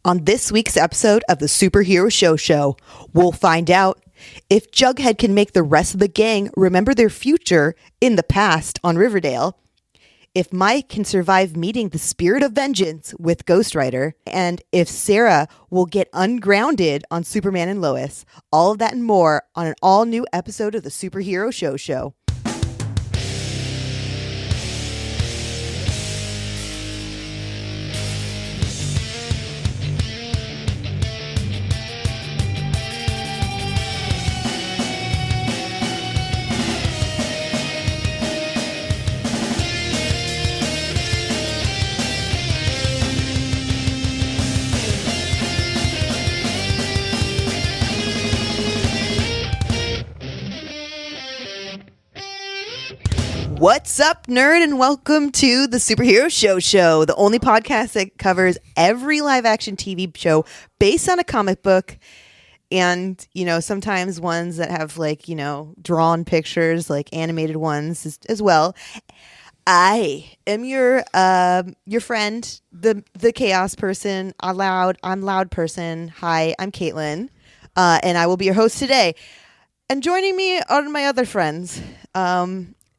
On this week's episode of the Superhero Show, we'll find out if Jughead can make the rest of the gang remember their future in the past on Riverdale, if Mike can survive meeting the spirit of vengeance with Ghost Rider, and if Sarah will get ungrounded on Superman and Lois. All of that and more on an all-new episode of the Superhero Show. What's up, nerd, and welcome to the Superhero Show, the only podcast that covers every live-action TV show based on a comic book, and, sometimes ones that have, drawn pictures, like animated ones as well. I am your friend, the chaos person, I'm loud person. Hi, I'm Caitlin, and I will be your host today. And joining me are my other friends.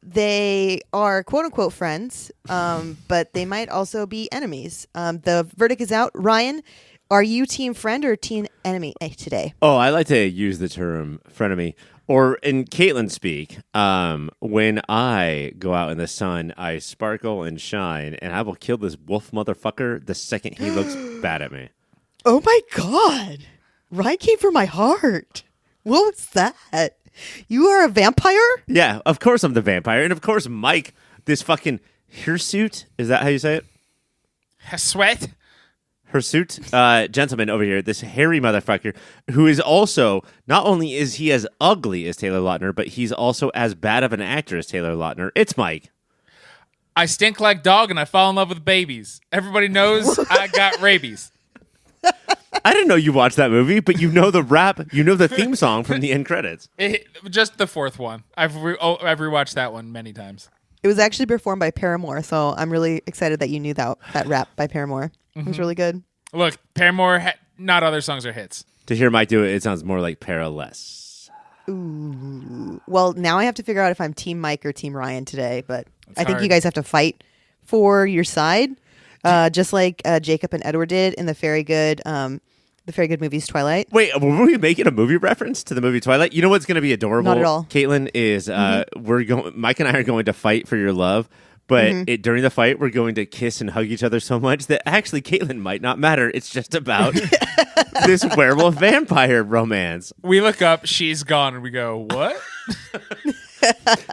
They are quote-unquote friends, but they might also be enemies. The verdict is out. Ryan, are you team friend or team enemy today? Oh, I like to use the term frenemy. Or in Caitlin speak, when I go out in the sun, I sparkle and shine, and I will kill this wolf motherfucker the second he looks bad at me. Oh my God. Ryan came for my heart. What was that? You are a vampire? Yeah, of course I'm the vampire. And of course Mike, this fucking hirsute, is that how you say it? Sweat? Hirsute, gentleman over here, this hairy motherfucker, who is also, not only is he as ugly as Taylor Lautner, but he's also as bad of an actor as Taylor Lautner. It's Mike. I stink like dog and I fall in love with babies. Everybody knows I got rabies. I didn't know you watched that movie, but you know the rap, you know the theme song from the end credits. Just the fourth one. I've rewatched that one many times. It was actually performed by Paramore, so I'm really excited that you knew that rap by Paramore. Mm-hmm. It was really good. Look, Paramore, not other songs are hits. To hear Mike do it, it sounds more like Paraless. Ooh. Well, now I have to figure out if I'm Team Mike or Team Ryan today, but I think hard. you guys have to fight for your side, just like Jacob and Edward did in the Very Good movies Twilight. Wait, were we making a movie reference to the movie Twilight? You know what's going to be adorable? Not at all. Caitlin is Mike and I are going to fight for your love, but during the fight we're going to kiss and hug each other so much that actually Caitlin might not matter. It's just about this werewolf vampire romance. We look up, she's gone, and we go, what?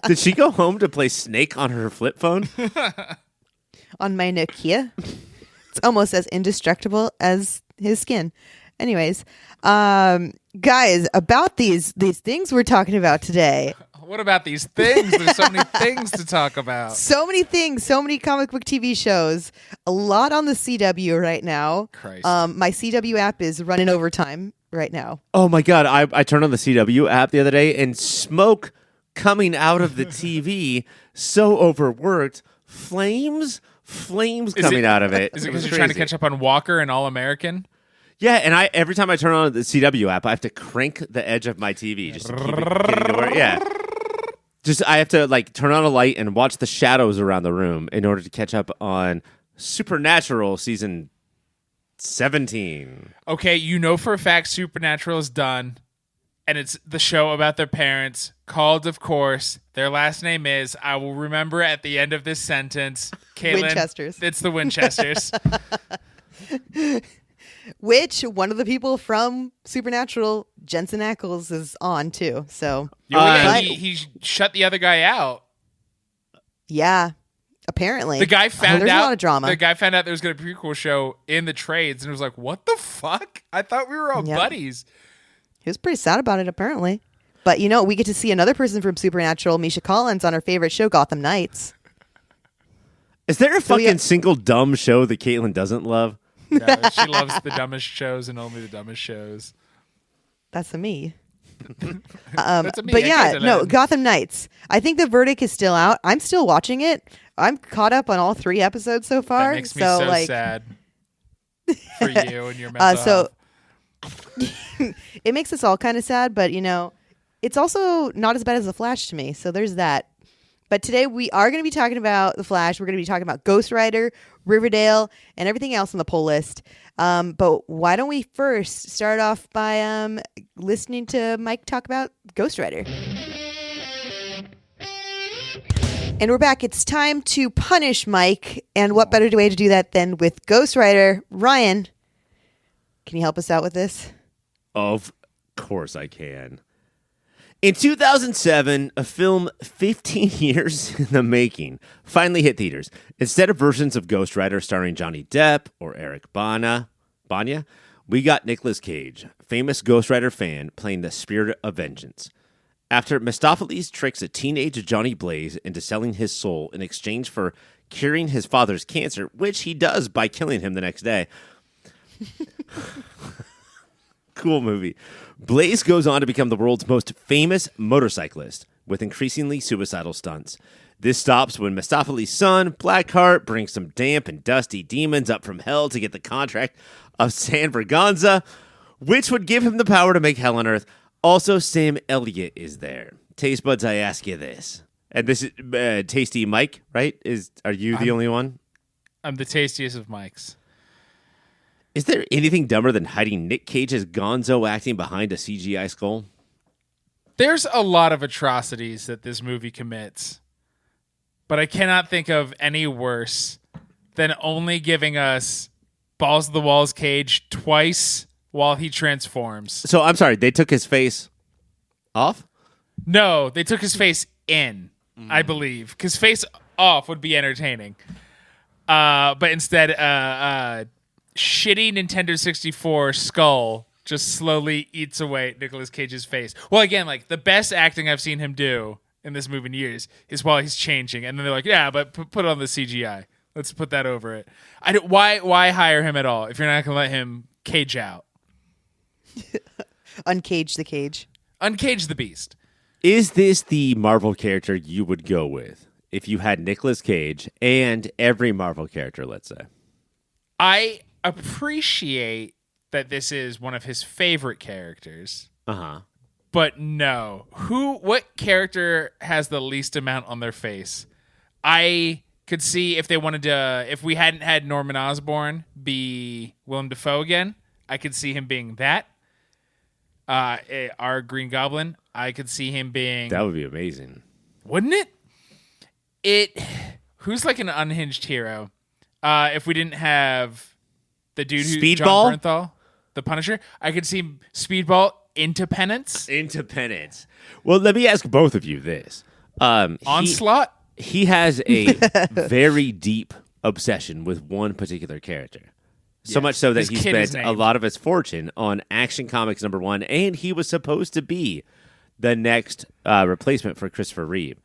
Did she go home to play Snake on her flip phone? On my Nokia. It's almost as indestructible as his skin. Anyways, guys, about these things we're talking about today. What about these things? There's so many things to talk about. So many things, so many comic book TV shows. A lot on the CW right now. Christ. My CW app is running overtime right now. Oh my God, I turned on the CW app the other day and smoke coming out of the TV, so overworked, flames coming out of it. Is it because you're trying to catch up on Walker and All American? Yeah, and every time I turn on the CW app, I have to crank the edge of my TV just to keep it getting to where, yeah. I have to turn on a light and watch the shadows around the room in order to catch up on Supernatural season 17. Okay, you know for a fact Supernatural is done, and it's the show about their parents, called, of course, their last name is, I will remember at the end of this sentence, Caitlin, Winchesters. It's the Winchesters. Which one of the people from Supernatural, Jensen Ackles, is on too. So he shut the other guy out. Yeah, apparently. The guy found there's out a lot of drama. The guy found out there was going to be a prequel show in the trades, and it was like, "What the fuck? I thought we were all buddies." He was pretty sad about it, apparently. But we get to see another person from Supernatural, Misha Collins, on our favorite show, Gotham Knights. Is there a fucking single dumb show that Caitlin doesn't love? No, she loves the dumbest shows and only the dumbest shows. That's a me. That's a me. But yeah, no, Gotham Knights. I think the verdict is still out. I'm still watching it. I'm caught up on all 3 episodes so far. That makes me so sad. for you and your mental health. It makes us all kind of sad, but it's also not as bad as The Flash to me. So there's that. But today we are going to be talking about The Flash. We're going to be talking about Ghost Rider, Riverdale, and everything else on the poll list. But why don't we first start off by listening to Mike talk about Ghost Rider? And we're back. It's time to punish Mike. And what better way to do that than with Ghost Rider? Ryan, can you help us out with this? Of course I can. In 2007, a film 15 years in the making finally hit theaters. Instead of versions of Ghost Rider starring Johnny Depp or Eric Bana, we got Nicolas Cage, famous Ghost Rider fan, playing the spirit of vengeance. After Mephistopheles tricks a teenage Johnny Blaze into selling his soul in exchange for curing his father's cancer, which he does by killing him the next day. Cool movie. Blaze goes on to become the world's most famous motorcyclist with increasingly suicidal stunts. This stops when Mephistopheles' son, Blackheart, brings some damp and dusty demons up from hell to get the contract of San Verganza, which would give him the power to make hell on earth. Also, Sam Elliott is there. Taste buds, I ask you this. And this is Tasty Mike, right? Are you the only one? I'm the tastiest of Mikes. Is there anything dumber than hiding Nick Cage's gonzo acting behind a CGI skull? There's a lot of atrocities that this movie commits, but I cannot think of any worse than only giving us balls to the walls Cage twice while he transforms. So I'm sorry, they took his face off? No, they took his face in, I believe, because face off would be entertaining. But instead, shitty Nintendo 64 skull just slowly eats away at Nicolas Cage's face. Well, again, like the best acting I've seen him do in this movie in years is while he's changing, and then they're like, "Yeah, but put on the CGI. Let's put that over it." Why hire him at all if you're not going to let him cage out? Uncage the cage. Uncage the beast. Is this the Marvel character you would go with if you had Nicolas Cage and every Marvel character, let's say? I appreciate that this is one of his favorite characters. Uh-huh. But no. What character has the least amount on their face? I could see if they wanted to, if we hadn't had Norman Osborn be Willem Dafoe again, I could see him being that. Our Green Goblin, I could see him being... That would be amazing. Wouldn't it? Who's like an unhinged hero? If we didn't have the dude who... Speedball? John Bernthal, the Punisher, I could see Speedball into Penance. Into Penance. Well, let me ask both of you this. Onslaught? He has a very deep obsession with one particular character. So much so that His he kid is spent a named. lot of his fortune on Action Comics #1, and he was supposed to be the next replacement for Christopher Reeve.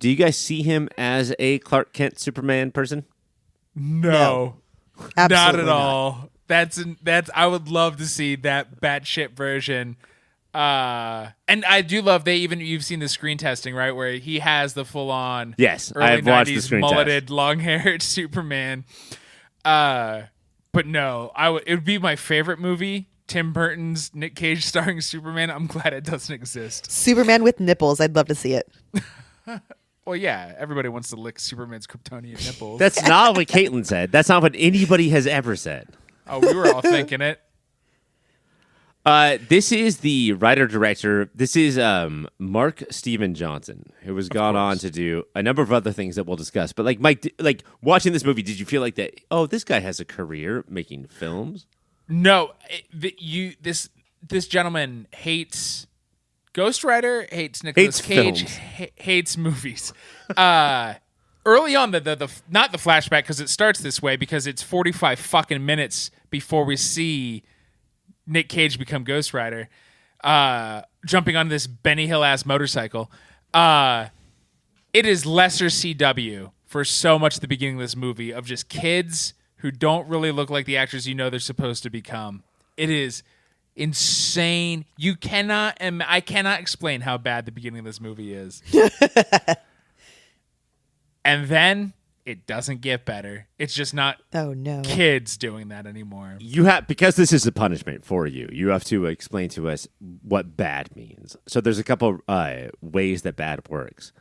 Do you guys see him as a Clark Kent Superman person? No. Absolutely Not at all. That's I would love to see that batshit version. And I do love you've seen the screen testing, right? Where he has the full on Yes, early I've watched the 90s screen mulleted, test. long haired Superman. But no, it would be my favorite movie. Tim Burton's Nick Cage starring Superman. I'm glad it doesn't exist. Superman with nipples. I'd love to see it. Well, yeah, everybody wants to lick Superman's Kryptonian nipples. That's not what Caitlin said. That's not what anybody has ever said. Oh, we were all thinking it. This is the writer-director. This is Mark Steven Johnson, who has gone on to do a number of other things that we'll discuss. But like Mike, like watching this movie, did you feel like that? Oh, this guy has a career making films. No, this gentleman hates Ghost Rider, hates Nicolas Cage, films. hates movies. Early on, the not the flashback, because it starts this way because it's 45 fucking minutes before we see Nick Cage become Ghost Rider, jumping on this Benny Hill ass motorcycle. It is lesser CW for so much at the beginning of this movie of just kids who don't really look like the actors you know they're supposed to become. It is insane. I cannot explain how bad the beginning of this movie is. And then It doesn't get better. It's just not Oh no. kids doing that anymore. You have, because this is a punishment for you, you have to explain to us what bad means. So there's a couple ways that bad works,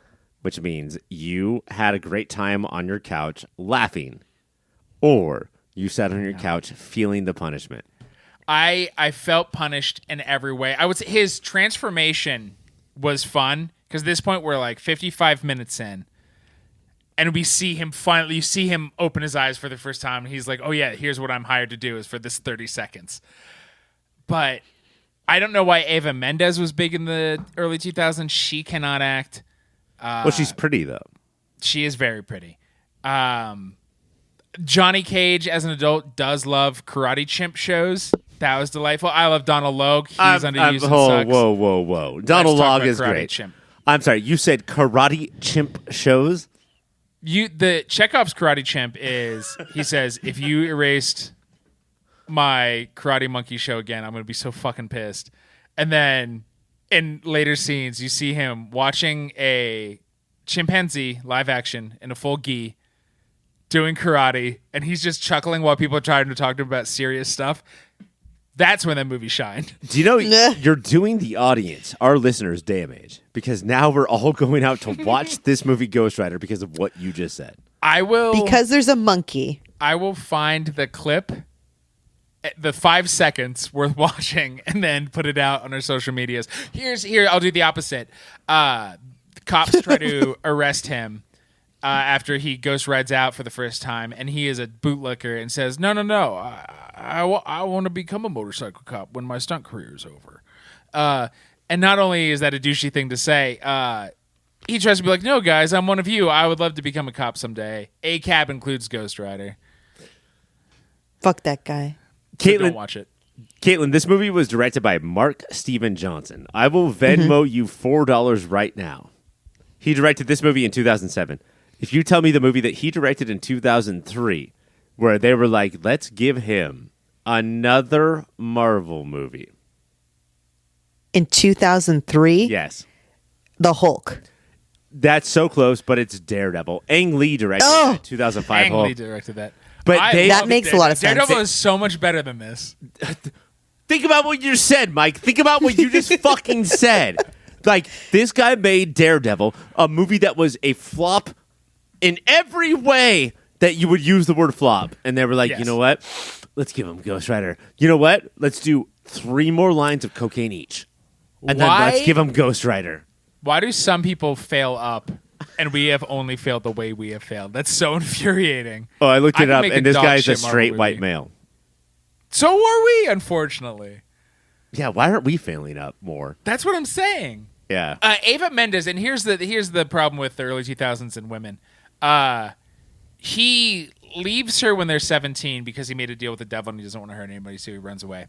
which means you had a great time on your couch laughing, or you sat on your couch feeling the punishment. I felt punished in every way. I would say his transformation was fun because at this point we're like 55 minutes in. And we see him finally, you see him open his eyes for the first time. And he's like, oh, yeah, here's what I'm hired to do is for this 30 seconds. But I don't know why Eva Mendes was big in the early 2000s. She cannot act. Well, she's pretty, though. She is very pretty. Johnny Cage, as an adult, does love karate chimp shows. That was delightful. I love Donald Logue. He's underused and sucks. Whoa. Donald Logue is great. Chimp. I'm sorry, you said karate chimp shows? The Chekhov's karate chimp is, he says, if you erased my Karate Monkey show again, I'm going to be so fucking pissed. And then in later scenes, you see him watching a chimpanzee live action in a full gi doing karate, and he's just chuckling while people are trying to talk to him about serious stuff. That's when that movie shined. Do you know you're doing the audience, our listeners, damage, because now we're all going out to watch this movie Ghost Rider because of what you just said. I will, Because there's a monkey. I will find the clip, the 5 seconds worth watching, and then put it out on our social medias. Here, I'll do the opposite. Cops try to arrest him after he ghost rides out for the first time, and he is a bootlicker and says, no, I want to become a motorcycle cop when my stunt career is over. And not only is that a douchey thing to say, he tries to be like, no, guys, I'm one of you. I would love to become a cop someday. A cab includes Ghost Rider. Fuck that guy. So don't watch it. Caitlin, this movie was directed by Mark Steven Johnson. I will Venmo you $4 right now. He directed this movie in 2007. If you tell me the movie that he directed in 2003, where they were like, let's give him another Marvel movie. In 2003? Yes. The Hulk. That's so close, but it's Daredevil. Ang Lee directed it in 2005 Ang Hulk. Lee directed that. But that makes a lot of sense. Daredevil is so much better than this. Think about what you said, Mike. Think about what you just fucking said. Like, this guy made Daredevil, a movie that was a flop in every way that you would use the word flop. And they were like, Yes. You know what? Let's give him Ghost Rider. You know what? Let's do 3 more lines of cocaine each. And then let's give him Ghost Rider. Why do some people fail up and we have only failed the way we have failed? That's so infuriating. Oh, I looked it can up, make and this dog guy's a shit Marvel straight movie. white male. So are we, unfortunately. Yeah, why aren't we failing up more? That's what I'm saying. Yeah. Eva Mendes, and here's the problem with the early 2000s and women. He leaves her when they're 17 because he made a deal with the devil and he doesn't want to hurt anybody, so he runs away.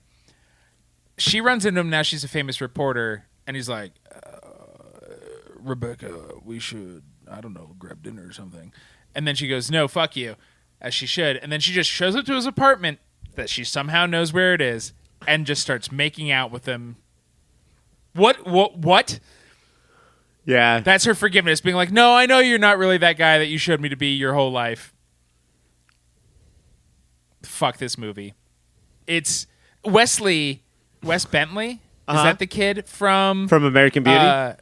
She runs into him, now she's a famous reporter, and he's like, Rebecca, we should, I don't know, grab dinner or something. And then she goes, no, fuck you, as she should. And then she just shows up to his apartment that she somehow knows where it is and just starts making out with him. What? Yeah. That's her forgiveness, being like, no, I know you're not really that guy that you showed me to be your whole life. Fuck this movie. It's Wes Bentley. Is that the kid from American Beauty?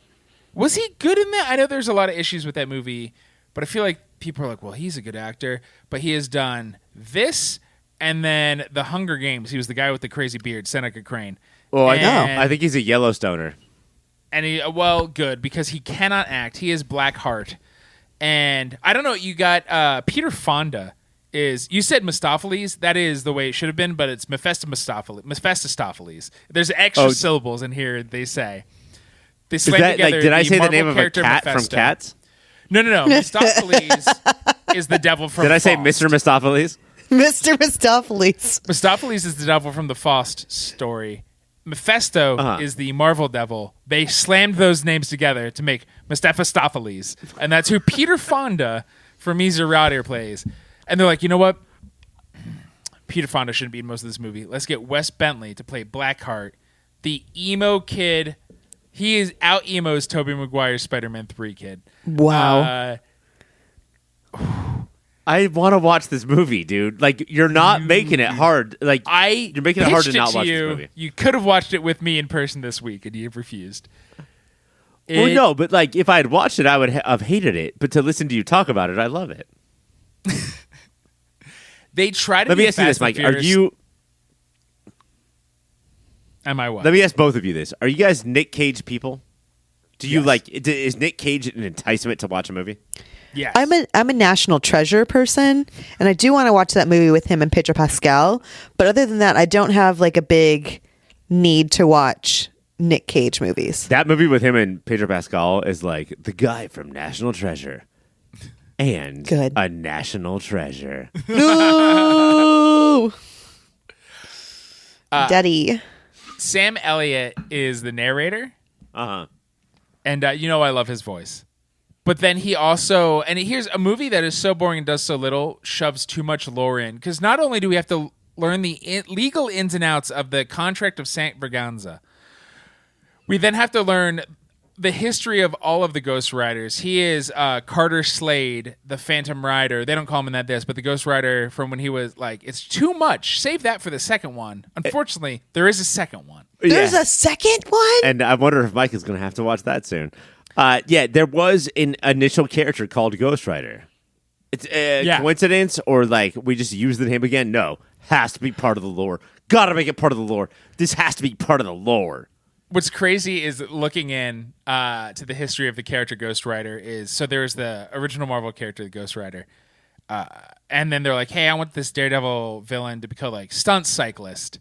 Was he good in that? I know there's a lot of issues with that movie, but I feel like people are like, well, he's a good actor, but he has done this and then The Hunger Games. He was the guy with the crazy beard, Seneca Crane. Oh, I know. I think he's a Yellowstoner. And good, because he cannot act. He is Blackheart. And I don't know, you got Peter Fonda you said Mephistopheles. That is the way it should have been, but it's Mephistopheles. There's extra syllables in here, they say. They Is that, together did I say the Marvel name of a character cat from Mephisto. Cats? No. Mephistopheles is the devil from Did I say Faust. Mr. Mephistopheles? Mr. Mephistopheles. Mephistopheles is the devil from the Faust story. Mephisto is the Marvel devil. They slammed those names together to make Mephistopheles. And that's who Peter Fonda from Easy Rider plays. And they're like, you know what? Peter Fonda shouldn't be in most of this movie. Let's get Wes Bentley to play Blackheart, the emo kid. He is out emos Tobey Maguire's Spider-Man 3 kid. Wow. I want to watch this movie, dude. Like, you're not making it hard. Like, you're making it hard to not watch this movie. You could have watched it with me in person this week, and you've refused. Well, no, but like, if I had watched it, I would have hated it. But to listen to you talk about it, I love it. They try to. Let me ask you this, Mike. Are you? Am I what? Let me ask both of you this. Are you guys Nick Cage people? Do you like? Is Nick Cage an enticement to watch a movie? Yes. I'm a National Treasure person, and I do want to watch that movie with him and Pedro Pascal. But other than that, I don't have like a big need to watch Nick Cage movies. That movie with him and Pedro Pascal is like the guy from National Treasure and a national treasure. No, Daddy. Sam Elliott is the narrator. And I love his voice. But then he also, and here's a movie that is so boring and does so little, shoves too much lore in. Because not only do we have to learn the legal ins and outs of the contract of Saint Braganza, we then have to learn the history of all of the Ghost Riders. He is Carter Slade, the Phantom Rider. They don't call him in this, but the Ghost Rider from when he was like, it's too much. Save that for the second one. Unfortunately, there is a second one. There's a second one? And I wonder if Mike is going to have to watch that soon. There was an initial character called Ghost Rider. It's a coincidence or like we just used the name again? No. Has to be part of the lore. Gotta make it part of the lore. This has to be part of the lore. What's crazy is looking in to the history of the character Ghost Rider so there's the original Marvel character, the Ghost Rider. And then they're like, hey, I want this Daredevil villain to be called like Stunt Cyclist.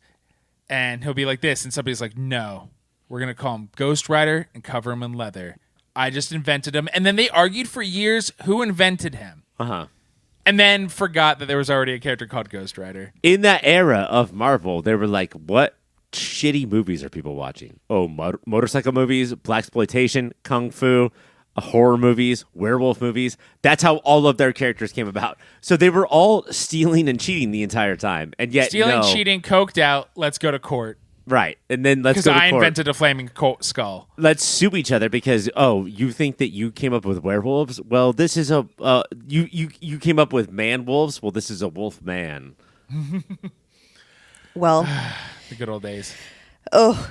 And he'll be like this. And somebody's like, no, we're going to call him Ghost Rider and cover him in leather. I just invented him. And then they argued for years who invented him. And then forgot that there was already a character called Ghost Rider. In that era of Marvel, they were like, what shitty movies are people watching? Oh, motorcycle movies, blaxploitation, kung fu, horror movies, werewolf movies. That's how all of their characters came about. So they were all stealing and cheating the entire time. And yet, cheating, coked out, let's go to court. Right. And then let's go to court. Because I invented a flaming skull. Let's sue each other because, you think that you came up with werewolves? Well, this is you came up with man wolves? Well, this is a wolf man. Well, the good old days. Oh,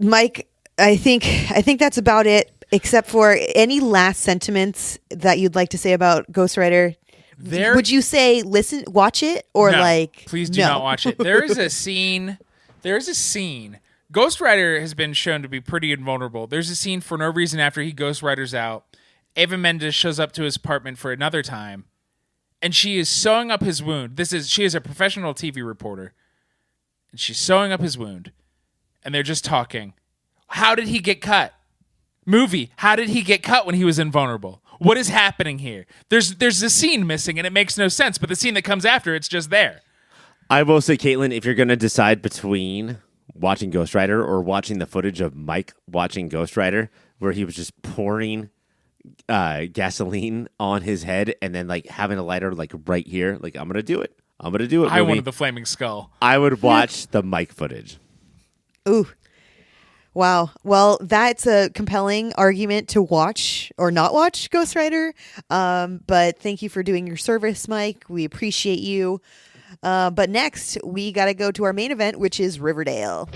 Mike, I think that's about it, except for any last sentiments that you'd like to say about Ghost Rider. Would you say watch it or no, please do not watch it. There is a scene. Ghost Rider has been shown to be pretty invulnerable. There's a scene for no reason after he Ghost Riders out. Eva Mendes shows up to his apartment for another time, and she is sewing up his wound. She is a professional TV reporter, and she's sewing up his wound, and they're just talking. How did he get cut? Movie. How did he get cut when he was invulnerable? What is happening here? There's a scene missing, and it makes no sense. But the scene that comes after, it's just there. I will say, Caitlin, if you're going to decide between watching Ghost Rider or watching the footage of Mike watching Ghost Rider, where he was just pouring gasoline on his head and then like having a lighter like right here, like I'm going to do it. I wanted the flaming skull. I would watch the Mike footage. Ooh. Wow. Well, that's a compelling argument to watch or not watch Ghost Rider. But thank you for doing your service, Mike. We appreciate you. But next, we got to go to our main event, which is Riverdale.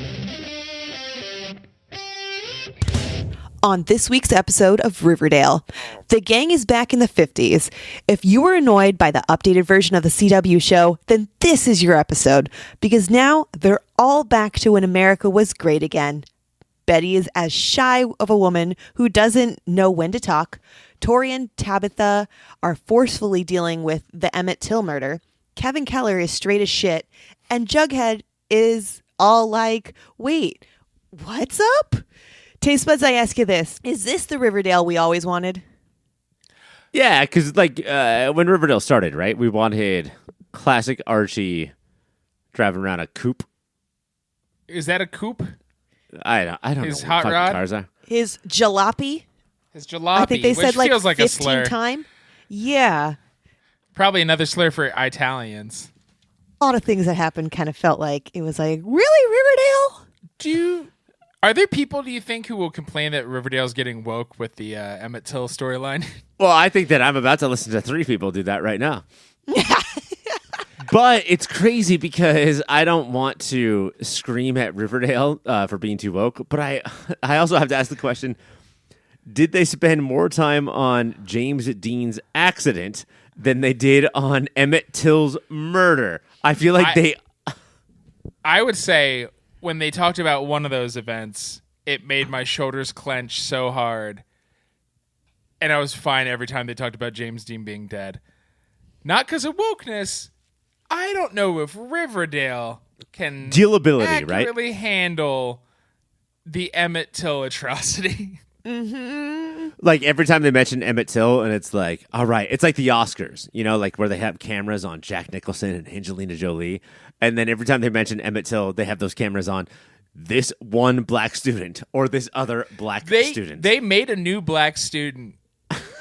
On this week's episode of Riverdale, the gang is back in the 50s. If you were annoyed by the updated version of the CW show, then this is your episode, because now they're all back to when America was great again. Betty is as shy of a woman who doesn't know when to talk. Tori and Tabitha are forcefully dealing with the Emmett Till murder. Kevin Keller is straight as shit. And Jughead is all like, wait, what's up? Taste Buds, I ask you this. Is this the Riverdale we always wanted? Yeah, because when Riverdale started, right, we wanted classic Archie driving around a coupe. Is that a coupe? I don't know. His hot rod? His jalopy? His jalopy, I think they said like feels like 15 a slur. Time. Yeah. Probably another slur for Italians. A lot of things that happened kind of felt like it was like, really, Riverdale? Are there people, do you think, who will complain that Riverdale's getting woke with the Emmett Till storyline? Well, I think that I'm about to listen to 3 people do that right now. But it's crazy because I don't want to scream at Riverdale for being too woke, but I also have to ask the question, did they spend more time on James Dean's accident than they did on Emmett Till's murder? I feel like I would say when they talked about one of those events, it made my shoulders clench so hard. And I was fine every time they talked about James Dean being dead. Not because of wokeness. I don't know if Riverdale can dealability, accurately right? handle the Emmett Till atrocity. Like every time they mention Emmett Till, and it's like, all right, it's like the Oscars, like where they have cameras on Jack Nicholson and Angelina Jolie, and then every time they mention Emmett Till, they have those cameras on this one black student or this other black student. They made a new black student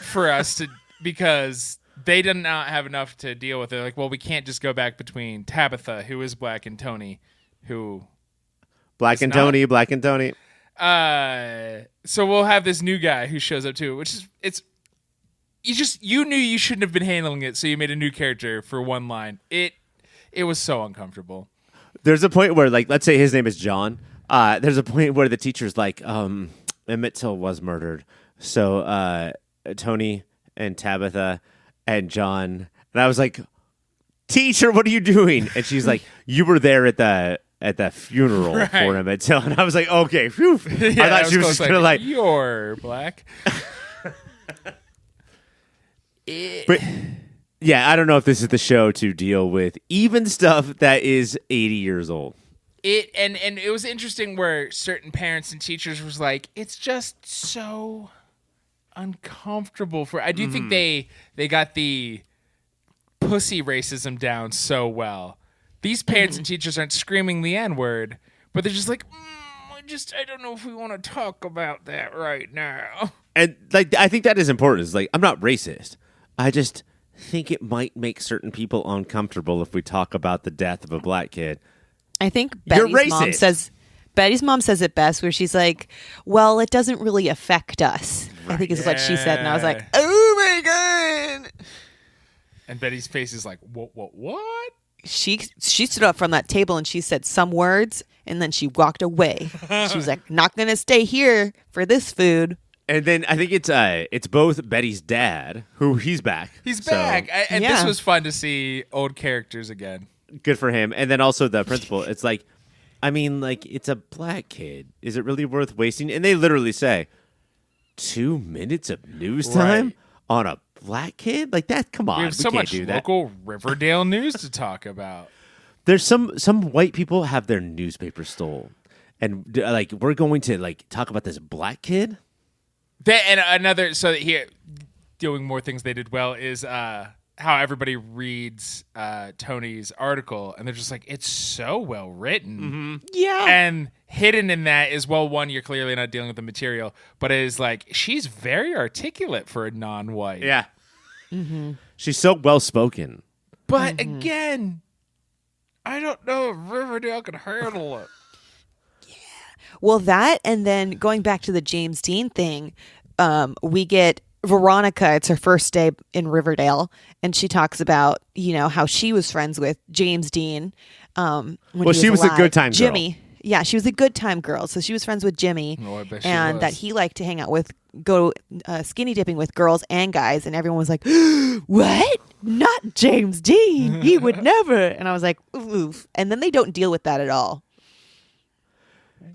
for us because they did not have enough to deal with it. Like, well, we can't just go back between Tabitha, who is black, and Tony, who Black and Tony. So we'll have this new guy who shows up too, which is you knew you shouldn't have been handling it, so you made a new character for one line. It was so uncomfortable. There's a point where, like, let's say his name is John. There's a point where the teacher's like, Emmett Till was murdered, so Tony and Tabitha and John, and I was like, teacher, what are you doing? And she's like, you were there at the funeral for Emmett Till, and I was like, okay, phew. Yeah, I thought she was just gonna like, you're black. But yeah, I don't know if this is the show to deal with even stuff that is 80 years old. And it was interesting where certain parents and teachers was like, it's just so uncomfortable for. I do think they got the pussy racism down so well. These parents and teachers aren't screaming the N-word, but they're just like, I don't know if we want to talk about that right now. And like, I think that is important. It's like, I'm not racist. I just think it might make certain people uncomfortable if we talk about the death of a black kid. I think You're Betty's mom says it best, where she's like, well, it doesn't really affect us. I think is what she said. And I was like, oh my God. And Betty's face is like, what? She stood up from that table and she said some words, and then she walked away. She was like, not going to stay here for this food. And then I think it's both Betty's dad, who he's back. He's back. And this was fun to see old characters again. Good for him. And then also the principal. It's like, I mean, like, it's a black kid. Is it really worth wasting? And they literally say, 2 minutes of news time on a black kid? Like that? Come on. We have so can't much do that. local Riverdale news to talk about. There's some white people have their newspaper stolen. And like, we're going to like talk about this black kid? And another, so here, doing more things they did well is how everybody reads Tony's article, and they're just like, it's so well written. Mm-hmm. Yeah. And hidden in that is, well, one, you're clearly not dealing with the material, but it is like, she's very articulate for a non-white. Yeah. Mm-hmm. She's so well-spoken. But again, I don't know if Riverdale can handle it. Well, that, and then going back to the James Dean thing, we get Veronica. It's her first day in Riverdale, and she talks about, how she was friends with James Dean. When she was a good time girl. Jimmy. Yeah, she was a good time girl. So she was friends with Jimmy, and that he liked to hang out with, go skinny dipping with girls and guys, and everyone was like, what? Not James Dean. He would never. And I was like, oof. And then they don't deal with that at all.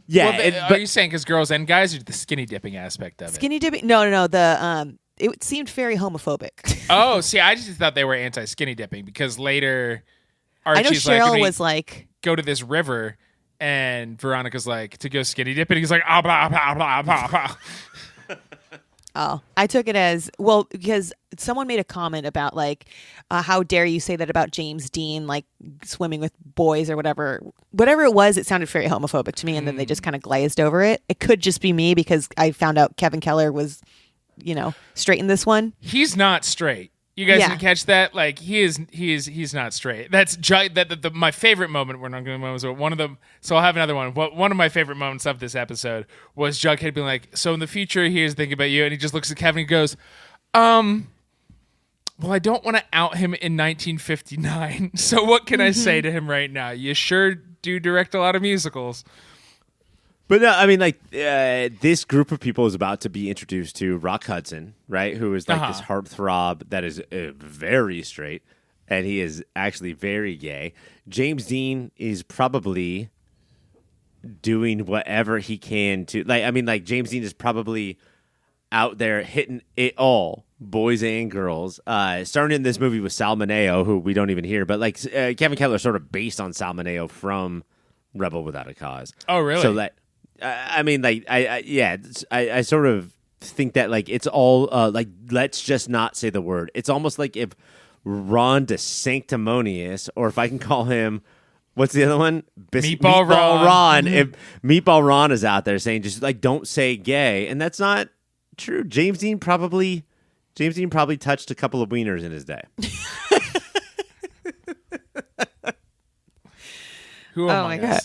Yeah, well, are you saying because girls and guys, or the skinny dipping aspect of it? Skinny dipping? No. It seemed very homophobic. Oh, see, I just thought they were anti-skinny dipping because later Archie's I know Cheryl like, was like, go to this river, and Veronica's like, to go skinny dipping. He's like, ah, blah, blah, blah, blah, blah. Oh, I took it as, well, because someone made a comment about like, how dare you say that about James Dean, like swimming with boys or whatever it was. It sounded very homophobic to me, and then they just kind of glazed over it. It could just be me because I found out Kevin Keller was, straight in this one. He's not straight. You guys didn't catch that? Like he's not straight. That's my favorite moment. We're not going to moments, but one of them. So I'll have another one. One of my favorite moments of this episode was Jughead being like, "So in the future, here's thinking about you," and he just looks at Kevin and goes, Well, I don't want to out him in 1959. So what can I say to him right now? You sure do direct a lot of musicals. But no, I mean, like, this group of people is about to be introduced to Rock Hudson, right? Who is like this heartthrob that is very straight, and he is actually very gay. James Dean is probably doing whatever he can to, like, I mean, like, James Dean is probably out there hitting it all, boys and girls. Starting in this movie with Sal Mineo, who we don't even hear, but like Kevin Keller is sort of based on Sal Mineo from Rebel Without a Cause. Oh, really? So that, I mean, like, I sort of think that like it's all like, let's just not say the word. It's almost like if Ron DeSanctimonious, or if I can call him, what's the other one? Meatball Ron. If Meatball Ron is out there saying just like don't say gay, and that's not true. James Dean probably touched a couple of wieners in his day. Who Oh my God.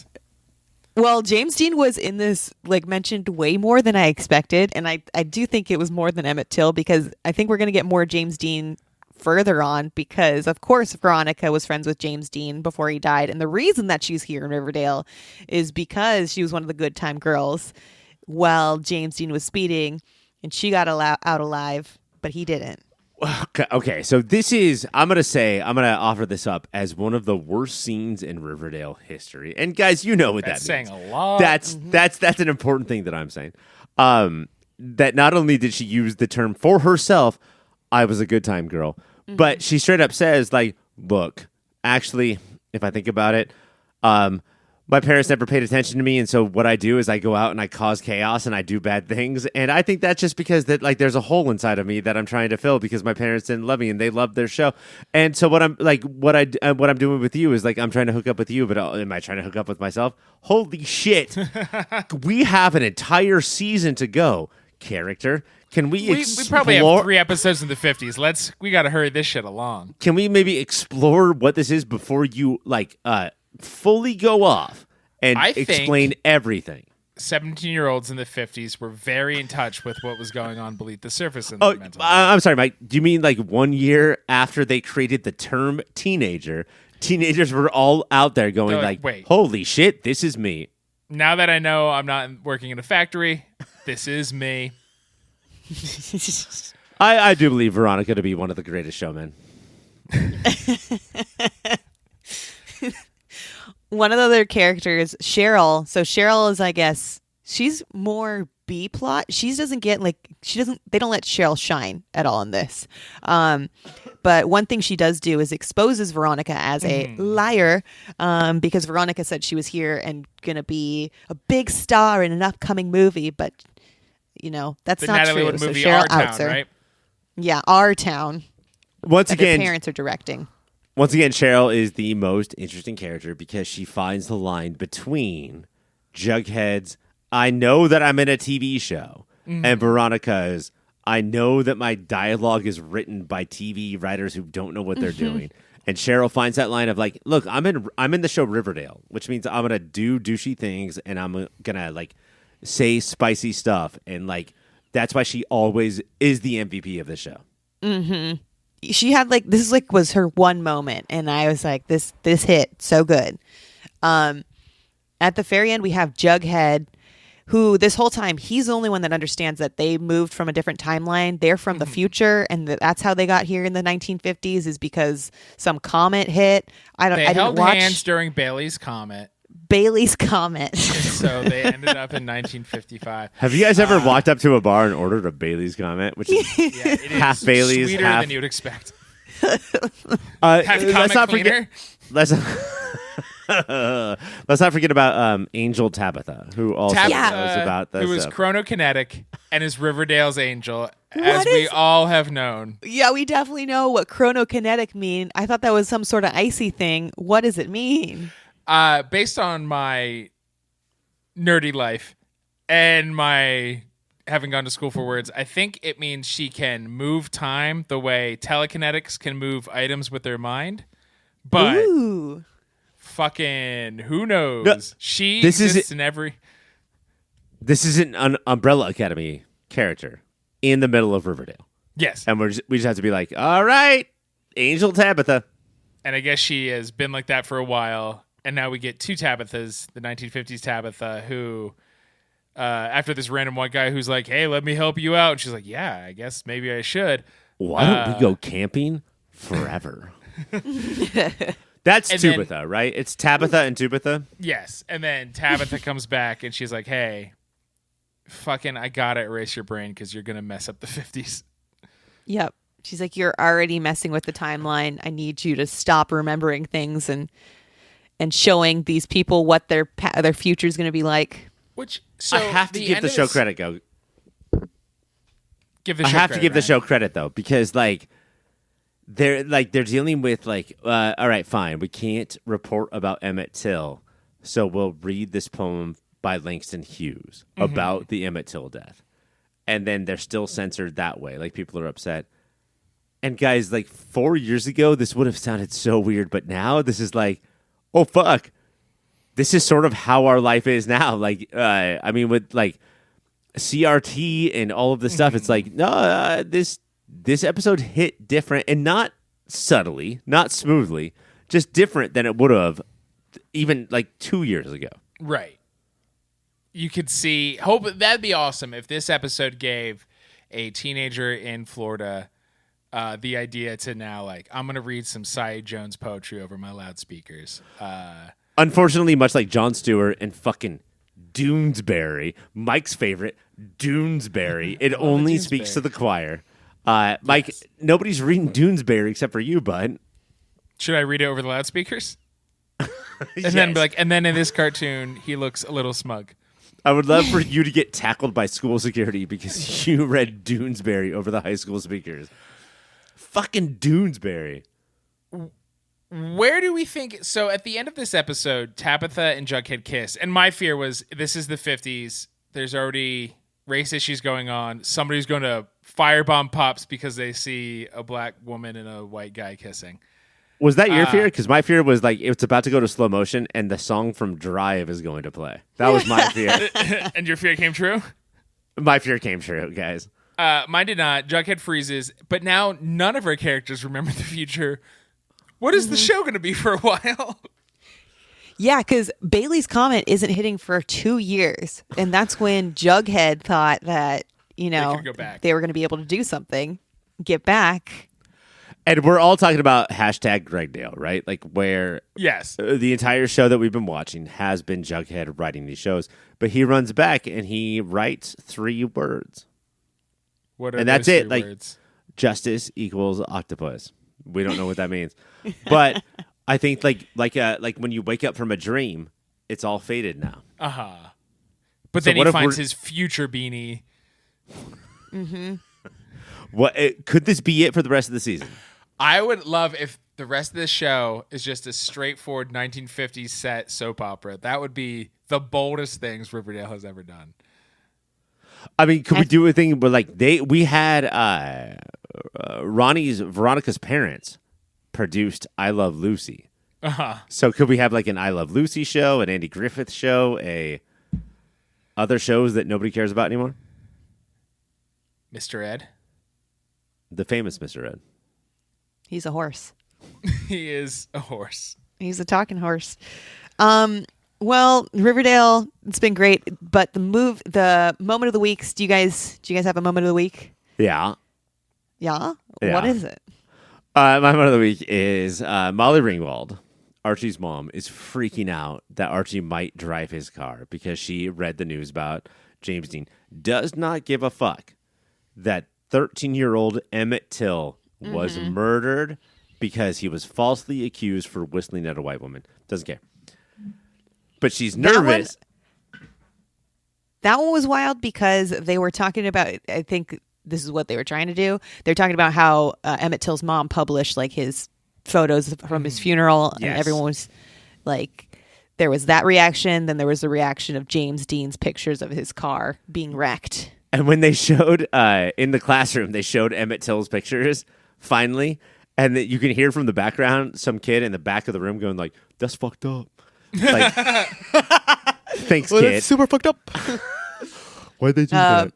Well, James Dean was in this, like, mentioned way more than I expected, and I do think it was more than Emmett Till, because I think we're going to get more James Dean further on, because of course Veronica was friends with James Dean before he died, and the reason that she's here in Riverdale is because she was one of the good time girls while James Dean was speeding, and she got out alive, but he didn't. Okay, so this is, I'm going to offer this up as one of the worst scenes in Riverdale history. And guys, you know what That's that means. saying a lot. That's an important thing that I'm saying. That not only did she use the term for herself, I was a good time girl, but she straight up says, like, look, actually, if I think about it, my parents never paid attention to me, and so what I do is I go out and I cause chaos and I do bad things, and I think that's just because that, like, there's a hole inside of me that I'm trying to fill because my parents didn't love me and they loved their show, and so what I'm doing with you is like I'm trying to hook up with you, but am I trying to hook up with myself? Holy shit, we have an entire season to go. Character, can we probably have 3 episodes in the 50s. We got to hurry this shit along. Can we maybe explore what this is before you fully go off and explain everything? 17-year-olds in the 50s were very in touch with what was going on beneath the surface in their mental health. I'm sorry, Mike. Do you mean like 1 year after they created the term teenager, teenagers were all out there going like, wait, holy shit, this is me. Now that I know I'm not working in a factory, this is me. I do believe Veronica to be one of the greatest showmen. One of the other characters, Cheryl. So Cheryl is, I guess, she's more B plot. They don't let Cheryl shine at all in this. But one thing she does do is exposes Veronica as a liar, because Veronica said she was here and gonna be a big star in an upcoming movie, but that's the not Natalie true. Wood So movie, Cheryl Our Town, outs her. right? Yeah, Our Town. Once that again, their parents are directing. Once again, Cheryl is the most interesting character because she finds the line between Jughead's I know that I'm in a TV show and Veronica's I know that my dialogue is written by TV writers who don't know what they're doing. And Cheryl finds that line of like, look, I'm in the show Riverdale, which means I'm gonna do douchey things and I'm gonna like say spicy stuff, and like that's why she always is the MVP of the show. Mm-hmm. She had was her one moment, and I was like, this hit so good. At the very end, we have Jughead, who this whole time he's the only one that understands that they moved from a different timeline. They're from the future, and that's how they got here in the 1950s is because some comet hit. They held hands during Bailey's Comet. So they ended up in 1955. Have you guys ever walked up to a bar and ordered a Bailey's Comet, which is half Bailey's, sweeter half than you'd expect? Let's not forget. Let's not forget about Angel Tabitha, who also knows about this. Who was chronokinetic and is Riverdale's angel, as we all have known. Yeah, we definitely know what chronokinetic mean. I thought that was some sort of icy thing. What does it mean? Based on my nerdy life and my having gone to school for words, I think it means she can move time the way telekinetics can move items with their mind. But fucking who knows? No, she exists in every... This is an Umbrella Academy character in the middle of Riverdale. Yes. And we just have to be like, all right, Angel Tabitha. And I guess she has been like that for a while. And now we get two Tabithas, the 1950s Tabitha, who, after this random white guy who's like, hey, let me help you out. And she's like, yeah, I guess maybe I should. Why don't we go camping forever? That's And Tabitha, right? It's Tabitha and Tabitha. Yes. And then Tabitha comes back and she's like, hey, fucking, I gotta erase your brain because you're going to mess up the 50s. Yep. She's like, you're already messing with the timeline. I need you to stop remembering things and showing these people what their future is going to be like. Which, so I have to give the show credit, go. Give the I show have credit, to give the Ryan. show credit though, because they're dealing with all right, fine, we can't report about Emmett Till, so we'll read this poem by Langston Hughes about the Emmett Till death, and then they're still censored that way. Like, people are upset. And guys, 4 years ago, this would have sounded so weird, but now this is like, oh fuck, this is sort of how our life is now. I mean, with CRT and all of this stuff, it's like, no, this episode hit different, and not subtly, not smoothly, just different than it would have even 2 years ago. Right. You could see, that'd be awesome if this episode gave a teenager in Florida the idea to now, I'm going to read some Cy Jones poetry over my loudspeakers. Unfortunately, much like Jon Stewart and fucking Doonesbury, Mike's favorite, Doonesbury, it only speaks to the choir. Mike, nobody's reading Doonesbury except for you, bud. Should I read it over the loudspeakers? And Yes. then be and then in this cartoon, he looks a little smug. I would love for you to get tackled by school security because you read Doonesbury over the high school speakers. Fucking Doonesbury. Where do we think? So at the end of this episode, Tabitha and Jughead kiss, and my fear was this is the 50s. There's already race issues going on. Somebody's going to firebomb Pops because they see a black woman and a white guy kissing. Was that your fear? Because my fear was it's about to go to slow motion and the song from Drive is going to play. That was my fear. And your fear came true? My fear came true, guys. Mine did not. Jughead freezes, but now none of our characters remember the future. What is the show going to be for a while? Yeah, because Bailey's Comet isn't hitting for 2 years. And that's when Jughead thought that, could go back. they were going to be able to do something, get back. And we're all talking about #Gregdale, right? Where Yes. the entire show that we've been watching has been Jughead writing these shows. But he runs back and he writes 3 words. What are And that's those it. 3 words? Justice equals octopus. We don't know what that means. But I think like when you wake up from a dream, it's all faded now. Uh-huh. But So then what he if finds we're- his future beanie. Could this be it for the rest of the season? I would love if the rest of this show is just a straightforward 1950s set soap opera. That would be the boldest things Riverdale has ever done. I mean, could we do a thing where we had Veronica's parents produced I Love Lucy. Uh-huh. So could we have an I Love Lucy show, an Andy Griffith show, other shows that nobody cares about anymore? Mr. Ed. The famous Mr. Ed. He's a horse. He is a horse. He's a talking horse. Well, Riverdale, it's been great, but the moment of the weeks. Do you guys have a moment of the week? Yeah. Yeah. Yeah. What is it? My moment of the week is Molly Ringwald, Archie's mom, is freaking out that Archie might drive his car because she read the news about James Dean. Does not give a fuck that 13-year-old Emmett Till was murdered because he was falsely accused for whistling at a white woman. Doesn't care. But she's nervous. That one was wild because they were talking about, I think this is what they were trying to do. They're talking about how Emmett Till's mom published his photos from his funeral, and Yes. everyone was there was that reaction. Then there was the reaction of James Dean's pictures of his car being wrecked. And when they showed in the classroom, they showed Emmett Till's pictures finally, and that you can hear from the background some kid in the back of the room going "That's fucked up." Thanks, kid. super fucked up. Why'd they do that?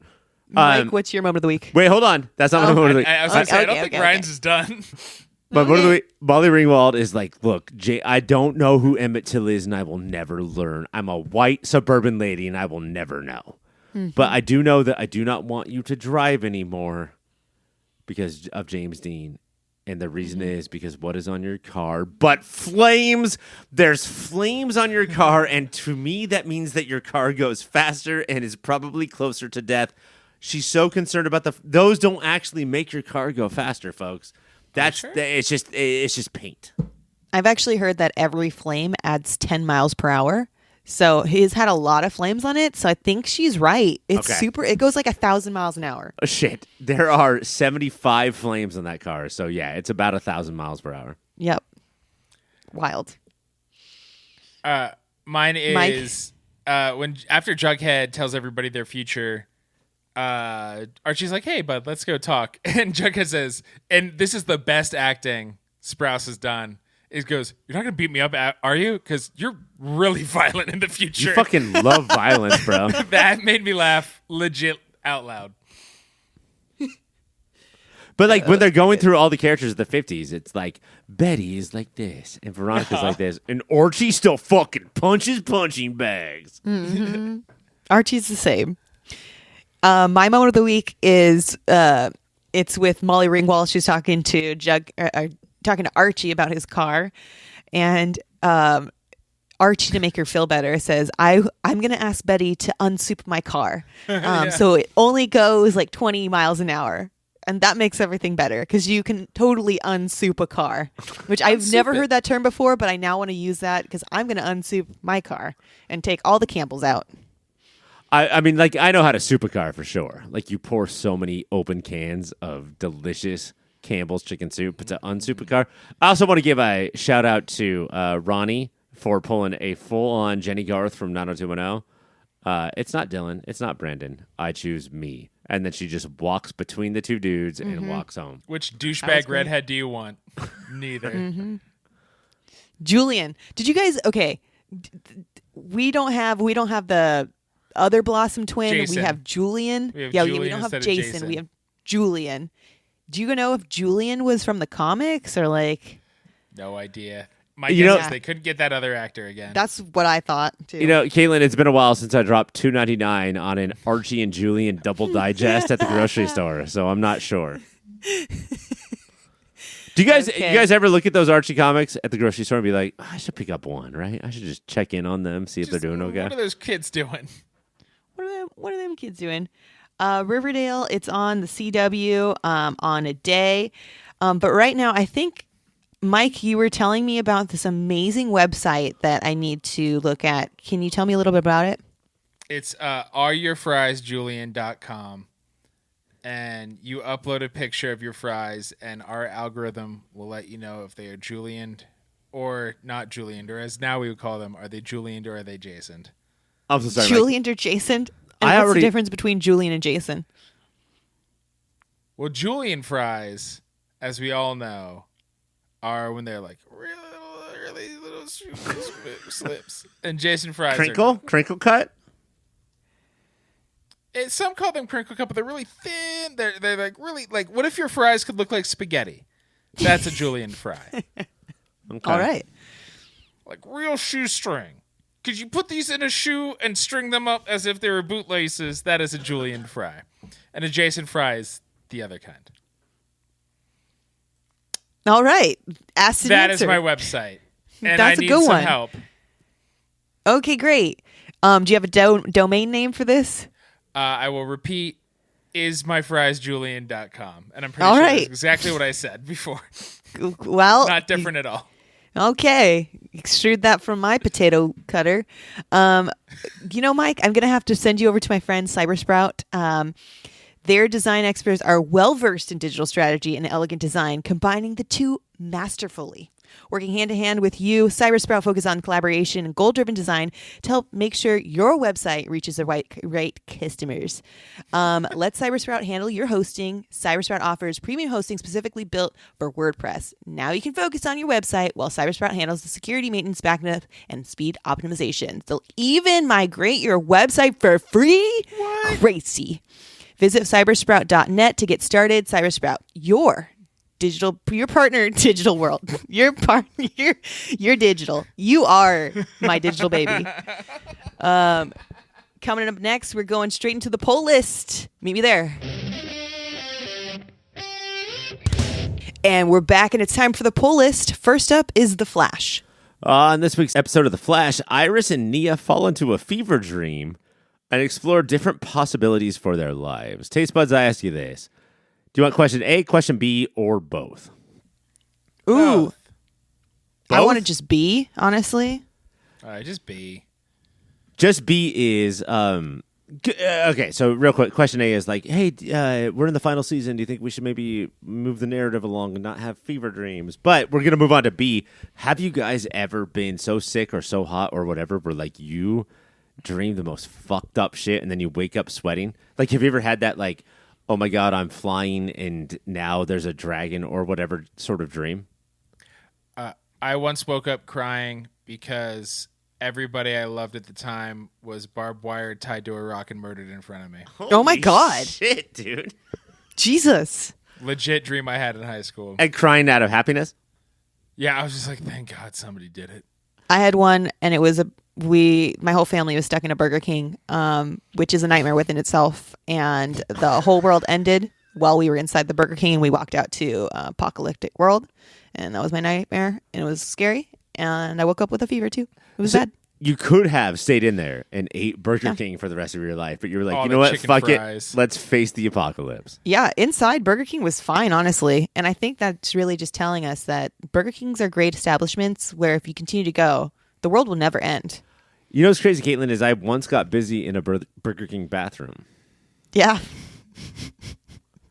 Mike, what's your moment of the week? Wait, hold on. That's not my moment of the week. I was going to say, I don't Okay, think okay, Ryan's is done. But moment of the week, Molly Ringwald is like, look, Jay, I don't know who Emmett Till is, and I will never learn. I'm a white suburban lady, and I will never know. But I do know that I do not want you to drive anymore because of James Dean. And the reason is because what is on your car? But flames. There's flames on your car, and to me, that means that your car goes faster and is probably closer to death. She's so concerned about those don't actually make your car go faster, folks. It's just paint. I've actually heard that every flame adds 10 miles per hour. So he's had a lot of flames on it. So I think she's right. It's super. It goes like 1,000 miles an hour. Oh, shit. There are 75 flames on that car. So yeah, it's about 1,000 miles per hour. Yep. Wild. Mine is when after Jughead tells everybody their future, Archie's like, "Hey, bud, let's go talk." And Jughead says, and this is the best acting Sprouse has done. It goes, "You're not going to beat me up, are you? Because you're really violent in the future." You fucking love violence, bro. That made me laugh legit out loud. But like when they're going through all the characters of the 50s, it's like Betty is like this, and Veronica's like this, and Archie still fucking punches punching bags. Mm-hmm. Archie's the same. My moment of the week is it's with Molly Ringwald. She's talking to talking to Archie about his car, and Archie, to make her feel better, says, I'm going to ask Betty to unsoup my car. So it only goes like 20 miles an hour. And that makes everything better because you can totally unsoup a car, which I've never heard that term before, but I now want to use that because I'm going to unsoup my car and take all the Campbells out. I mean, like, I know how to soup a car for sure. Like, you pour so many open cans of delicious Campbell's chicken soup to unsoup a car. I also want to give a shout out to Ronnie for pulling a full-on Jenny Garth from 90210. It's not Dylan. It's not Brandon. I choose me. And then she just walks between the two dudes and walks home. Which douchebag redhead do you want? Neither. Mm-hmm. Julian, did you guys? Okay, we don't have the other Blossom twin. Jason. We have Julian. We have Julian we don't instead have of Jason. We have Julian. Do you know if Julian was from the comics or like? No idea. My guess is they couldn't get that other actor again. That's what I thought too. You know, Caitlin, it's been a while since I dropped $2.99 on an Archie and Julian double digest at the grocery store, so I'm not sure. Do you guys ever look at those Archie comics at the grocery store and be like, I should pick up one, right? I should just check in on them, see if they're doing okay. What are those kids doing? What are them kids doing? Riverdale, it's on the CW on a day. But right now, I think, Mike, you were telling me about this amazing website that I need to look at. Can you tell me a little bit about it? It's areyourfriesjulian.com. And you upload a picture of your fries, and our algorithm will let you know if they are Julianed or not Julianed, or as now we would call them, are they Julianed or are they Jasoned? I'm so sorry, Julianed or Jason? And what's the difference between Julian and Jason? Well, Julian fries, as we all know, are when they're like really little slips, and Jason fries crinkle cut. Some call them crinkle cut, but they're really thin. They're like really like. What if your fries could look like spaghetti? That's a Julian fry. Okay. All right, like real shoestring. Could you put these in a shoe and string them up as if they were bootlaces? That is a Julian fry, and a Jason fry is the other kind. all right. Asked and That answered. is my website, and That's I a need good some one. help. Okay, great. Do you have a domain name for this? I will repeat, ismyfriesjulian.com. And I'm pretty All sure right. that's exactly what I said before. Well, Not different at all. okay. Extrude that from my potato cutter. Mike, I'm going to have to send you over to my friend Cybersprout. Their design experts are well-versed in digital strategy and elegant design, combining the two masterfully. Working hand-in-hand with you, Cybersprout focuses on collaboration and goal-driven design to help make sure your website reaches the right customers. Let Cybersprout handle your hosting. Cybersprout offers premium hosting specifically built for WordPress. Now you can focus on your website while Cybersprout handles the security, maintenance, backup, and speed optimization. They'll even migrate your website for free. What? Crazy. Visit cybersprout.net to get started. Cybersprout, your partner in digital world. Your digital. You are my digital baby. Coming up next, we're going straight into the poll list. Meet me there. And we're back, and it's time for the poll list. First up is The Flash. On this week's episode of The Flash, Iris and Nia fall into a fever dream and explore different possibilities for their lives. Taste buds, I ask you this. Do you want question A, question B, or both? Ooh. Both. I want to just B, honestly. All right, just B. Just B is okay. So real quick, question A is like, hey, we're in the final season. Do you think we should maybe move the narrative along and not have fever dreams? But we're gonna move on to B. Have you guys ever been so sick or so hot or whatever where like you dream the most fucked up shit and then you wake up sweating? Like, have you ever had that like, oh my god, I'm flying and now there's a dragon or whatever sort of dream? I once woke up crying because everybody I loved at the time was barbed wire tied to a rock and murdered in front of me. Oh my God. Shit, dude. Jesus. Legit dream I had in high school. And crying out of happiness? Yeah, I was just like, thank God somebody did it. I had one, and it was my whole family was stuck in a Burger King, which is a nightmare within itself. And the whole world ended while we were inside the Burger King, and we walked out to apocalyptic world. And that was my nightmare, and it was scary. And I woke up with a fever too. It was bad. You could have stayed in there and ate Burger King for the rest of your life, but you were like, All you the know what? chicken Fuck fries. it. Let's face the apocalypse. Yeah, inside Burger King was fine, honestly. And I think that's really just telling us that Burger Kings are great establishments where if you continue to go, the world will never end. You know what's crazy, Caitlin, is I once got busy in a Burger King bathroom. Yeah.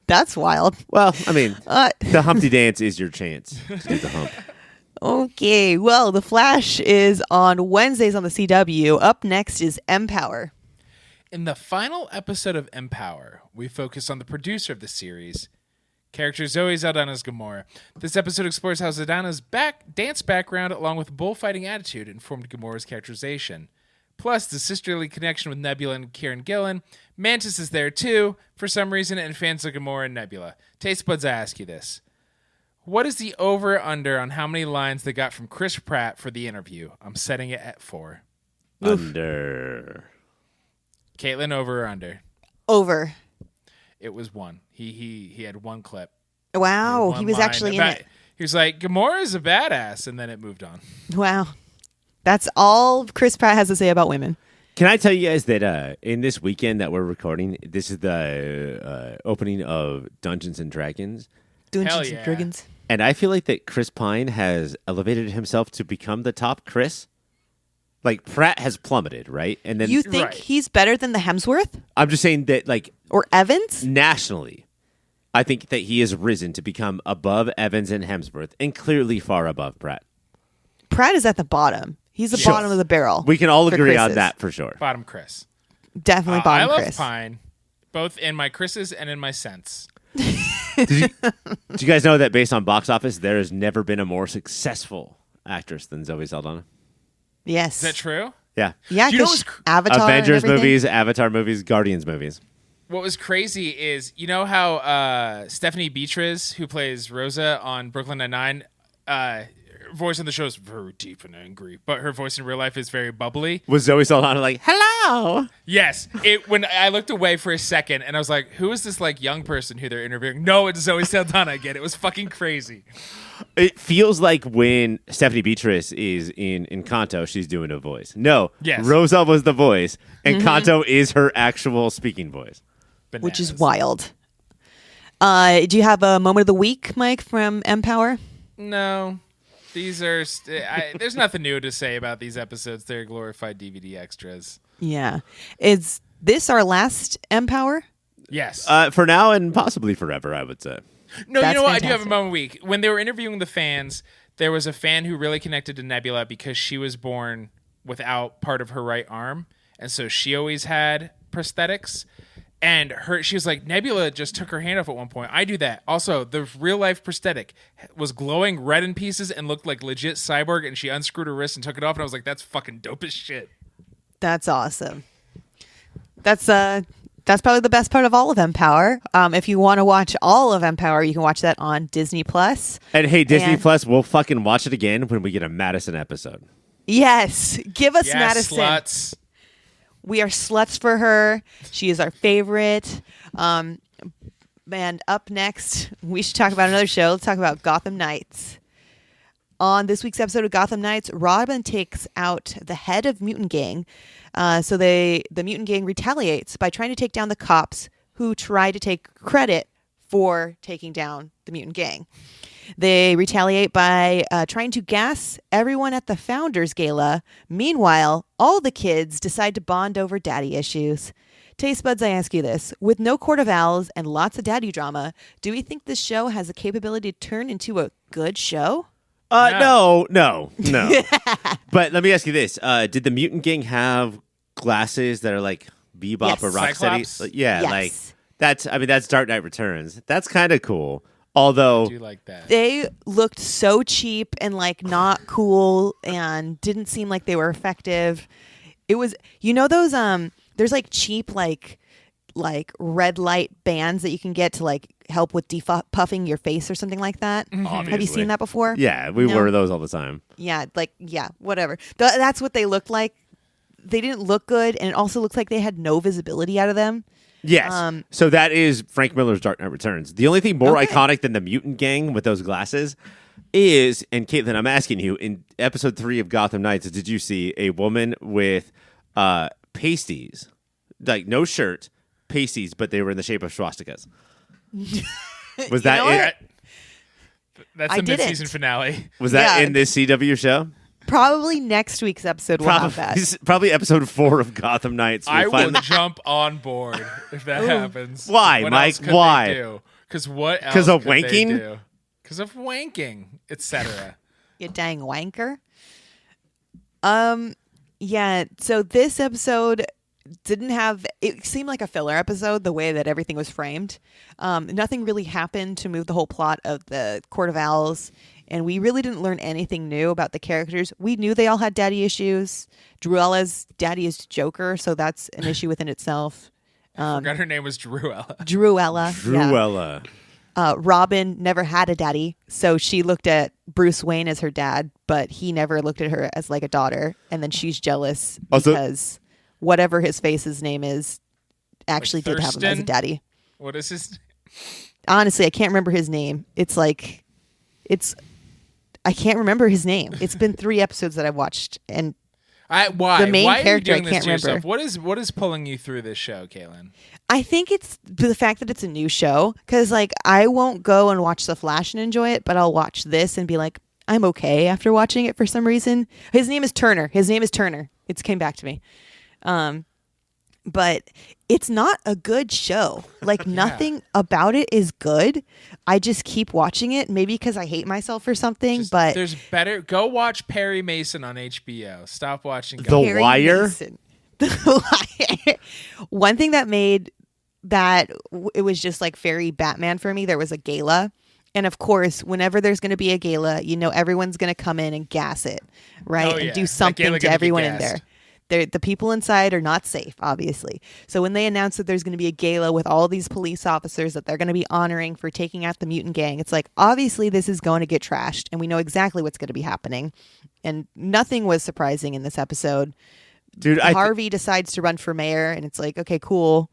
That's wild. Well, I mean, the Humpty Dance is your chance to do the hump. Okay, well, The Flash is on Wednesdays on the CW. Up next is Empower. In the final episode of Empower, we focus on the producer of the series, character Zoe Saldana's Gamora. This episode explores how Saldana's dance background along with bullfighting attitude informed Gamora's characterization. Plus, the sisterly connection with Nebula and Kieran Gillen. Mantis is there too, for some reason, and fans of Gamora and Nebula. Taste buds, I ask you this. What is the over-under on how many lines they got from Chris Pratt for the interview? I'm setting it at 4. Under. Caitlin, over or under? Over. It was 1. He had 1 clip. Wow, One he was line actually in about- it. He was like, Gamora's a badass, and then it moved on. Wow. That's all Chris Pratt has to say about women. Can I tell you guys that in this weekend that we're recording, this is the opening of Dungeons and Dragons. Dungeons yeah. and Dragons. And I feel like that Chris Pine has elevated himself to become the top Chris. Like, Pratt has plummeted, right? And then You think Right. he's better than the Hemsworth? I'm just saying that, like, Or Evans? nationally, I think that he has risen to become above Evans and Hemsworth and clearly far above Pratt. Pratt is at the bottom. He's the Sure. bottom of the barrel. We can all for agree on Chris's. that for sure. Bottom Chris. Definitely I bottom love Chris. Pine, both in my Chris's and in my sense. Do you guys know that based on box office, there has never been a more successful actress than Zoe Saldana? Yes. Is that true? Yeah. Yeah, Do you know because what's Avatar and Avengers everything. movies, Avatar movies, Guardians movies. What was crazy is, you know how Stephanie Beatriz, who plays Rosa on Brooklyn Nine-Nine, voice on the show is very deep and angry, but her voice in real life is very bubbly. Was Zoe Saldana like, hello? Yes. When I looked away for a second and I was like, who is this like young person who they're interviewing? No, it's Zoe Saldana again. It was fucking crazy. It feels like when Stephanie Beatriz is in Encanto, she's doing a voice. No, Yes. Rosa was the voice, and Encanto is her actual speaking voice. Which is Bananas. wild. Do you have a moment of the week, Mike, from Empower? No. These are there's nothing new to say about these episodes. They're glorified DVD extras. Yeah. Is this our last Empower? Yes. For now and possibly forever, I would say. No, That's you know what? I do have a fantastic. moment of the week. When they were interviewing the fans, there was a fan who really connected to Nebula because she was born without part of her right arm, and so she always had prosthetics. And she was like, Nebula just took her hand off at one point. I do that. Also, the real life prosthetic was glowing red in pieces and looked like legit cyborg. And she unscrewed her wrist and took it off. And I was like, that's fucking dope as shit. That's awesome. That's That's probably the best part of all of Empower. If you want to watch all of Empower, you can watch that on Disney Plus. And hey, Disney Plus, we'll fucking watch it again when we get a Madison episode. Yes, give us Yes, Madison. sluts. We are sluts for her. She is our favorite. And up next, we should talk about another show. Let's talk about Gotham Knights. On this week's episode of Gotham Knights, Robin takes out the head of Mutant Gang. So the Mutant Gang retaliates by trying to take down the cops who try to take credit for taking down the Mutant Gang. They retaliate by trying to gas everyone at the Founders Gala. Meanwhile, all the kids decide to bond over daddy issues. Taste buds, I ask you this. With no Court of Owls and lots of daddy drama, do we think this show has the capability to turn into a good show? No. But let me ask you this. Did the Mutant Gang have glasses that are like Bebop Yes. or Cyclops? Rocksteady? Yeah, Yes. like that's Dark Knight Returns. That's kind of cool. Although I do like that. They looked so cheap and like not cool and didn't seem like they were effective. It was, those there's like cheap like red light bands that you can get to like help with puffing your face or something like that. obviously. Have you seen that before? Yeah, we No? wear those all the time. Yeah, whatever. That's what they looked like. They didn't look good, and it also looks like they had no visibility out of them. Yes. So that is Frank Miller's Dark Knight Returns. The only thing more Okay. iconic than the Mutant Gang with those glasses is, and Caitlin, I'm asking you, in episode 3 of Gotham Knights, did you see a woman with pasties, like no shirt, pasties, but they were in the shape of swastikas? Was that know it? what? That's I the mid-season didn't. finale. Was that Yeah. in this CW show? Probably next week's episode will have that. Probably episode 4 of Gotham Knights. I will finally- jump on board if that happens. Why, what Mike? Else could Why? They do? Because what else? 'Cause of could they wanking? do? Because of wanking, etc. You dang wanker. Yeah, so this episode it seemed like a filler episode the way that everything was framed. Nothing really happened to move the whole plot of the Court of Owls, and we really didn't learn anything new about the characters. We knew they all had daddy issues. Druella's daddy is Joker, so that's an issue within itself. Forgot her name was Druella. Druella. Yeah. Cruella. Robin never had a daddy, so she looked at Bruce Wayne as her dad, but he never looked at her as like a daughter. And then she's jealous Also- because whatever his face's name is actually did have him as a Thurston? daddy. What is his? Honestly, I can't remember his name. I can't remember his name. It's been 3 episodes that I've watched, and Why? The main Why character, are I you doing can't this to yourself? remember. What is pulling you through this show, Caitlin? I think it's the fact that it's a new show, because like I won't go and watch The Flash and enjoy it, but I'll watch this and be like, I'm okay after watching it for some reason. His name is Turner. It came back to me. But it's not a good show. Like nothing about it is good. I just keep watching it, maybe because I hate myself or something. But There's better. Go watch Perry Mason on HBO. Stop watching. The Perry Wire? Mason. The Wire. One thing that made that it was just like very Batman for me, there was a gala. And of course, whenever there's going to be a gala, everyone's going to come in and gas it, right? Oh, yeah. And do That something gala to gonna get everyone in gassed. there. The people inside are not safe, obviously. So when they announce that there's going to be a gala with all these police officers that they're going to be honoring for taking out the mutant gang, it's like, obviously this is going to get trashed, and we know exactly what's going to be happening. And nothing was surprising in this episode. Dude, Harvey decides to run for mayor, and it's like, okay, cool.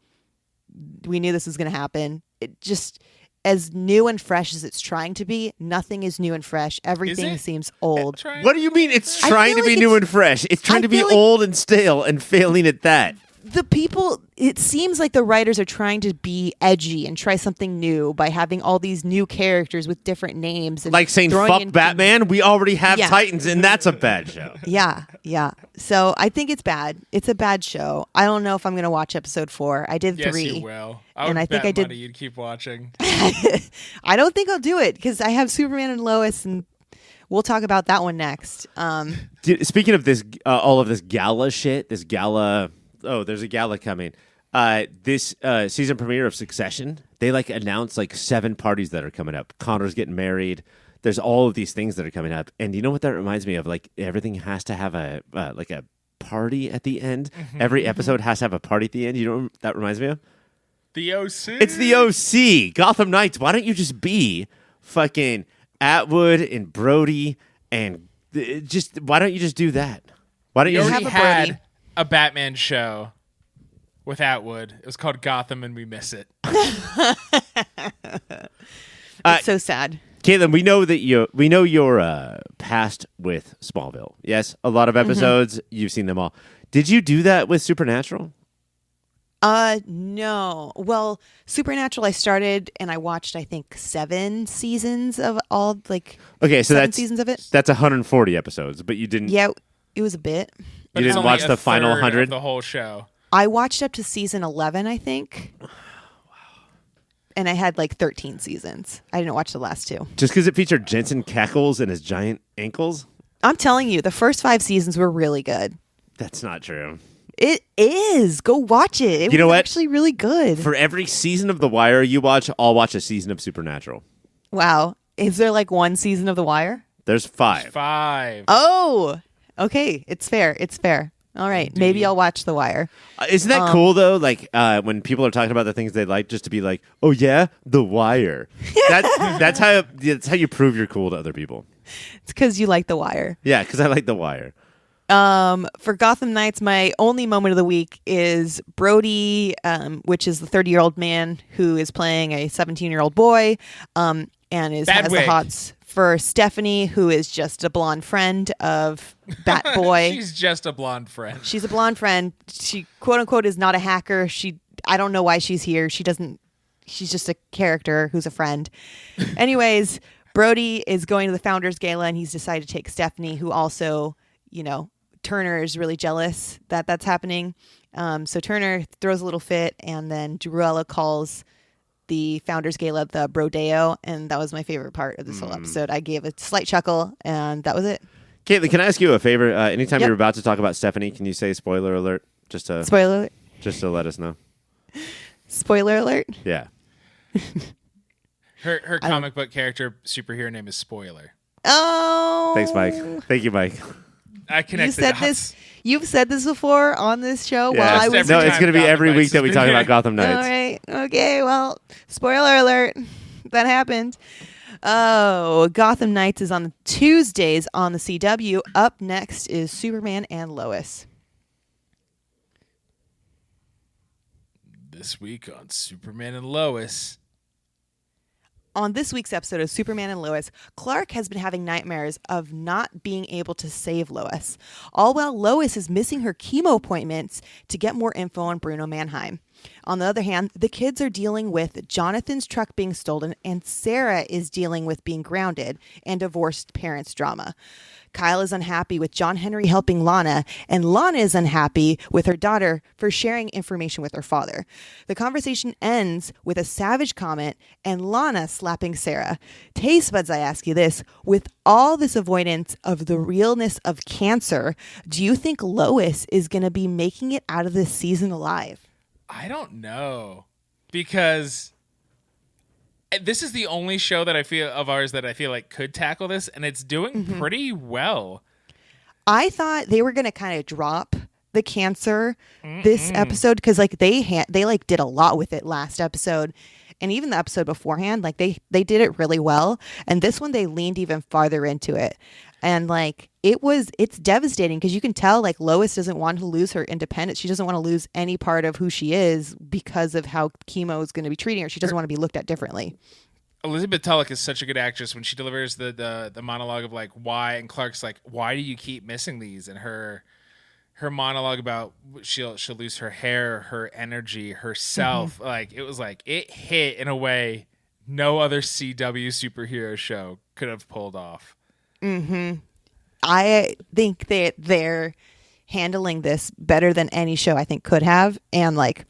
We knew this was going to happen. It just, as new and fresh as it's trying to be, nothing is new and fresh. Everything it? seems old. what do you mean it's I trying feel to be like new it's- and fresh? It's trying I to be feel like- old and stale and failing at that. The people, it seems like the writers are trying to be edgy and try something new by having all these new characters with different names. And Like saying throwing fuck in- Batman, we already have Yeah. Titans, and that's a bad show. Yeah. So I think it's bad. It's a bad show. I don't know if I'm going to watch episode 4. I did Yes, 3. you will. And would I think bet I did- money you'd keep watching. I don't think I'll do it because I have Superman and Lois, and we'll talk about that one next. Dude, speaking of this, all of this gala shit, there's a gala coming. This season premiere of Succession, they announced 7 parties that are coming up. Connor's getting married. There's all of these things that are coming up, and you know what that reminds me of? Everything has to have a party at the end. Every episode has to have a party at the end. You know what that reminds me of? The OC. It's the OC. Gotham Knights. Why don't you just be fucking Atwood and Brody and just why don't you just do that? Why don't You you already have a had Brody. a Batman show with Atwood. It was called Gotham, and we miss it. It's so sad. Caitlin, we know your past with Smallville. Yes, a lot of episodes. You've seen them all. Did you do that with Supernatural? No. Well, Supernatural I started and I watched I think 7 seasons of all like Okay, so 7 that's seasons of it. That's 140 episodes, but you didn't. Yeah, it was a bit. But You it's didn't only watch a the final third 100? of the whole show. I watched up to season 11, I think. And I had like 13 seasons. I didn't watch the last 2. Just because it featured Jensen Cackles and his giant ankles? I'm telling you, the first 5 seasons were really good. That's not true. It is. Go watch it. It You know was what? actually really good. For every season of The Wire you watch, I'll watch a season of Supernatural. Wow. Is there like one season of The Wire? There's 5. 5. Oh, okay. It's fair. It's fair. All right. Maybe I'll watch The Wire. Isn't that cool though? Like when people are talking about the things they like, just to be like, "Oh yeah, The Wire." That's how you prove you're cool to other people. It's because you like The Wire. Yeah, because I like The Wire. For Gotham Knights, my only moment of the week is Brody, which is the 30-year-old man who is playing a 17-year-old boy, and has Bad the wig. hots for Stephanie, who is just a blonde friend of Batboy. She's just a blonde friend. She's a blonde friend. She quote unquote is not a hacker. I don't know why she's here. She's just a character who's a friend. Anyways, Brody is going to the Founders Gala and he's decided to take Stephanie, who also, Turner is really jealous that that's happening. So Turner throws a little fit and then Druella calls the Founders Gala the Brodeo, and that was my favorite part of this whole episode. I gave a slight chuckle and that was it. Caitlin, can I ask you a favor? Anytime Yep. you're about to talk about Stephanie, can you say spoiler alert? Just to Spoiler let us know. Spoiler alert. Yeah. Her comic book character superhero name is Spoiler. Oh. Thanks, Mike. Thank you, Mike. I You connected said dots. this. You've said this before on this show. Yeah. While I was Every No, time it's going to be Gotham every Knights week that we has talk been about here. Gotham all Knights. right. Okay. Well, spoiler alert. That happened. Oh, Gotham Knights is on Tuesdays on the CW. Up next is Superman and Lois. This week on Superman and Lois. On this week's episode of Superman and Lois, Clark has been having nightmares of not being able to save Lois, all while Lois is missing her chemo appointments to get more info on Bruno Mannheim. On the other hand, the kids are dealing with Jonathan's truck being stolen, and Sarah is dealing with being grounded and divorced parents drama. Kyle is unhappy with John Henry helping Lana, and Lana is unhappy with her daughter for sharing information with her father. The conversation ends with a savage comment and Lana slapping Sarah. Taste buds, I ask you this, with all this avoidance of the realness of cancer, do you think Lois is going to be making it out of this season alive? I don't know, because this is the only show that I feel of ours that I feel like could tackle this, and it's doing pretty well. I thought they were going to kind of drop the cancer this episode because like they like did a lot with it last episode, and even the episode beforehand, like they did it really well. And this one they leaned even farther into it, and like it's devastating because you can tell like Lois doesn't want to lose her independence. She doesn't want to lose any part of who she is because of how chemo is going to be treating her. She doesn't want to be looked at differently. Elizabeth Tulloch is such a good actress when she delivers the monologue of like why, and Clark's like, why do you keep missing these? And her monologue about she'll lose her hair, her energy, herself. Like it was like it hit in a way no other CW superhero show could have pulled off. I think that they're handling this better than any show I think could have. And like,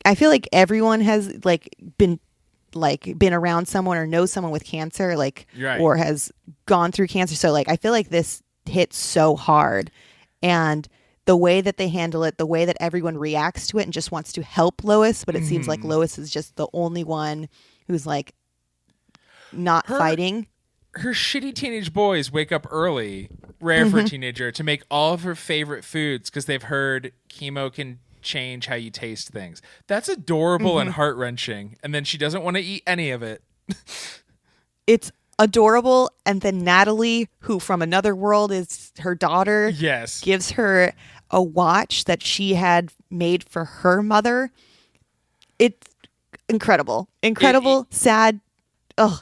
I feel like everyone has been around someone or knows someone with cancer, like, Right. or has gone through cancer. So like, I feel like this hits so hard, and the way that they handle it, the way that everyone reacts to it and just wants to help Lois, but it seems like Lois is just the only one who's like not fighting. Her shitty teenage boys wake up early, rare for a teenager, to make all of her favorite foods because they've heard chemo can change how you taste things. That's adorable and heart-wrenching. And then she doesn't want to eat any of it. It's adorable. And then Natalie, who from another world is her daughter, Yes. gives her a watch that she had made for her mother. It's incredible. Sad. Ugh.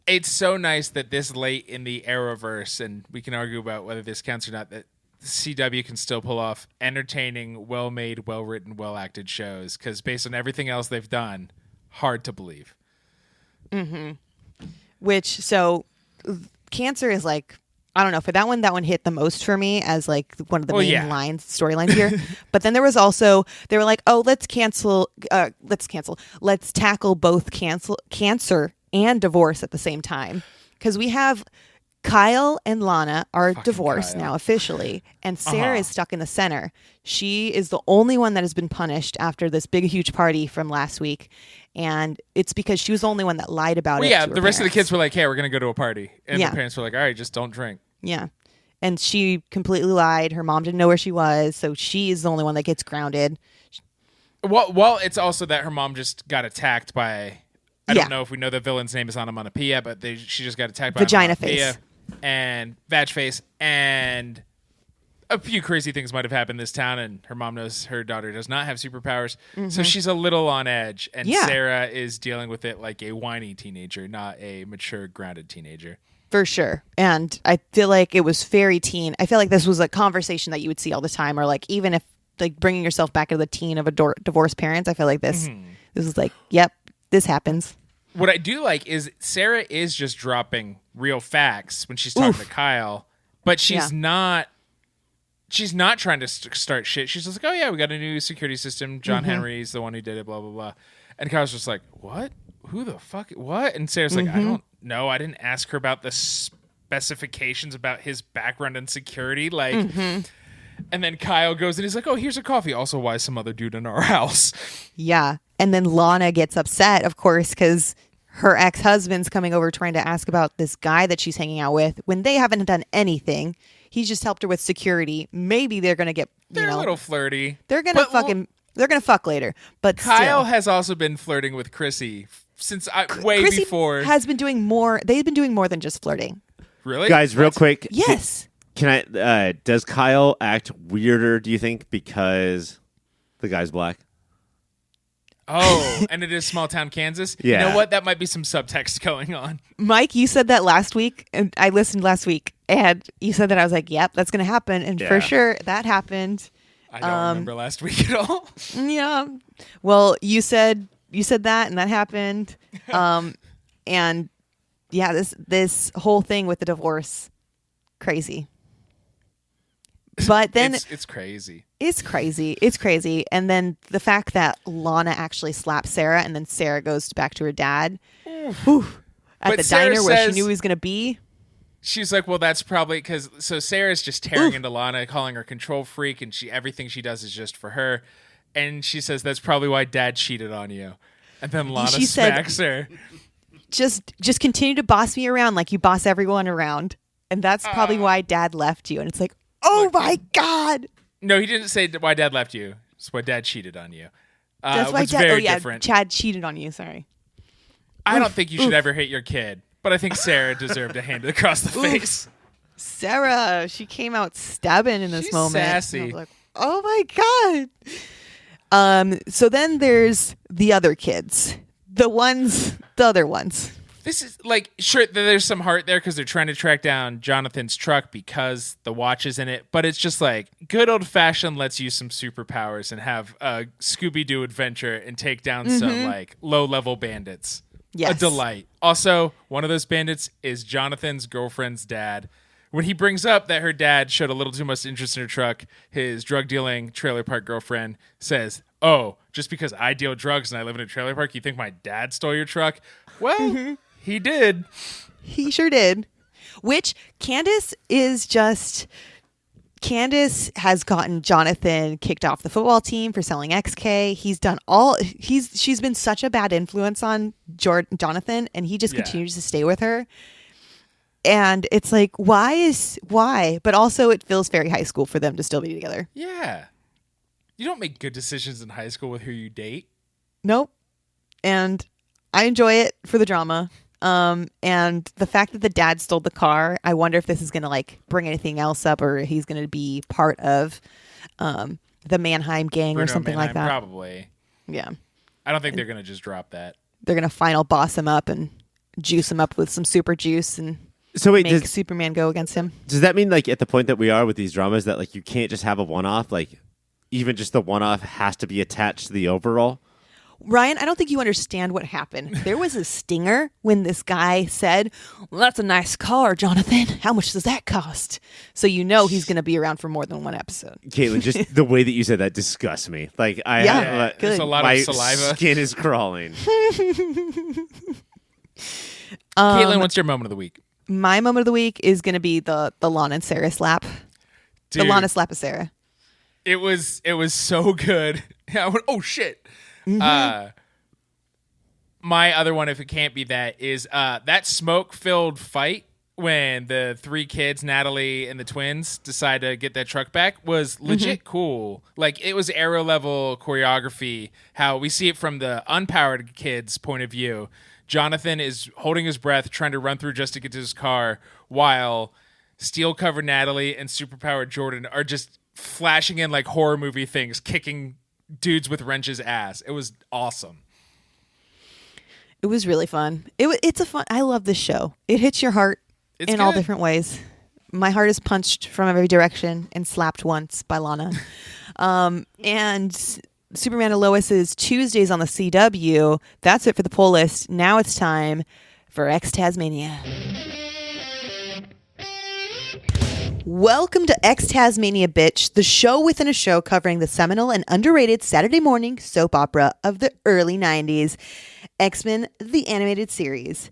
It's so nice that this late in the Arrowverse, and we can argue about whether this counts or not, that CW can still pull off entertaining, well-made, well-written, well-acted shows. Because based on everything else they've done, hard to believe. So Cancer is like, I don't know, for that one hit the most for me as like one of the main storylines here. But then there was also, they were like, oh, let's tackle both cancer and divorce at the same time. Because we have Kyle and Lana are divorced now officially, and Sarah is stuck in the center. She is the only one that has been punished after this big, huge party from last week. And it's because she was the only one that lied about it. Yeah, the rest of the kids were like, hey, we're going to go to a party. And the parents were like, all right, just don't drink. Yeah. And she completely lied. Her mom didn't know where she was, so she is the only one that gets grounded. Well, it's also that her mom just got attacked by... I don't know if we know the villain's name is Onomatopoeia, but she just got attacked by Vagina Face and Vag Face, and a few crazy things might have happened in this town, and her mom knows her daughter does not have superpowers, so she's a little on edge, and Sarah is dealing with it like a whiny teenager, not a mature, grounded teenager. For sure. And I feel like it was very teen. I feel like this was a conversation that you would see all the time, or like even if like bringing yourself back to the teen of a divorced parents, I feel like this is like, yep, this happens. What I do like is Sarah is just dropping real facts when she's talking to Kyle, but she's not trying to start shit. She's just like, oh yeah, we got a new security system. John Henry's the one who did it, blah, blah, blah. And Kyle's just like, what? Who the fuck? What? And Sarah's like, I don't know. I didn't ask her about the specifications about his background and security. Like, and then Kyle goes and he's like, oh, here's a coffee. Also, why is some other dude in our house? Yeah. And then Lana gets upset, of course, because her ex-husband's coming over trying to ask about this guy that she's hanging out with when they haven't done anything. He's just helped her with security. Maybe they're going to get, They're a little flirty. They're going to they're going to fuck later. But Kyle still. has also been flirting with Chrissy since way Chrissy before. Has been doing more. They've been doing more than just flirting. Really? Guys, real quick. Yes. Can I, does Kyle act weirder, do you think, because the guy's black? Oh, and it is small town Kansas? Yeah. You know what? That might be some subtext going on. Mike, you said that last week, and I listened last week, and you said that. I was like, yep, that's going to happen. And for sure, that happened. I don't remember last week at all. Yeah. Well, you said that, and that happened. And yeah, this whole thing with the divorce, crazy. But then it's crazy. It's crazy. It's crazy. And then the fact that Lana actually slaps Sarah, and then Sarah goes back to her dad at the diner where she knew he was going to be. She's like, well, that's probably because. So Sarah's just tearing into Lana, calling her control freak, and everything she does is just for her. And she says that's probably why Dad cheated on you. And then Lana smacks her. Just continue to boss me around like you boss everyone around, and that's probably why Dad left you. And it's like, oh my God. No, he didn't say why Dad left you. It's why Dad cheated on you. That's why Dad. Oh yeah, different. Chad cheated on you. Sorry. I don't think you should ever hate your kid, but I think Sarah deserved a hand across the face. Sarah, she came out stabbing in this moment. Sassy. I was like, oh my God. So then there's the other kids, the other ones. This is like, sure, there's some heart there because they're trying to track down Jonathan's truck because the watch is in it. But it's just like good old fashioned, let's use some superpowers and have a Scooby-Doo adventure and take down some like low level bandits. Yes. A delight. Also, one of those bandits is Jonathan's girlfriend's dad. When he brings up that her dad showed a little too much interest in her truck, his drug dealing trailer park girlfriend says, oh, just because I deal drugs and I live in a trailer park, you think my dad stole your truck? Well, he did. He sure did. Which Candace has gotten Jonathan kicked off the football team for selling XK. She's been such a bad influence on Jonathan, and he just continues to stay with her. And it's like, why? But also it feels very high school for them to still be together. Yeah. You don't make good decisions in high school with who you date. Nope. And I enjoy it for the drama. And the fact that the dad stole the car, I wonder if this is going to like bring anything else up, or he's going to be part of the Mannheim gang or something like that. Probably. Yeah. I don't think they're going to just drop that. They're going to final boss him up and juice him up with some super juice and make Superman go against him. Does that mean like at the point that we are with these dramas that like you can't just have a one-off, like even just the one-off has to be attached to the overall? Ryan, I don't think you understand what happened. There was a stinger when this guy said, well, that's a nice car, Jonathan. How much does that cost? So you know he's going to be around for more than one episode. Caitlin, just the way that you said that disgusts me. Like there's a lot of saliva. My skin is crawling. Caitlin, what's your moment of the week? My moment of the week is going to be the Lana and Sarah slap. Dude, the Lana slap of Sarah. It was so good. I went, oh shit. Mm-hmm. My other one, if it can't be that, is that smoke-filled fight when the three kids, Natalie and the twins, decide to get that truck back was legit cool. Like, it was aero-level choreography, how we see it from the unpowered kids' point of view. Jonathan is holding his breath, trying to run through just to get to his car, while steel-covered Natalie and superpowered Jordan are just flashing in like horror movie things, kicking dudes with wrenches ass. It was awesome. It was really fun. It's a fun. I love this show. It hits your heart in all different ways. My heart is punched from every direction and slapped once by Lana. And Superman and Lois's Tuesdays on the CW. That's it for the poll list. Now it's time for XTAZMANIA. Welcome to XTAZMANIA, bitch, the show within a show covering the seminal and underrated Saturday morning soap opera of the early 90s, X-Men, the animated series.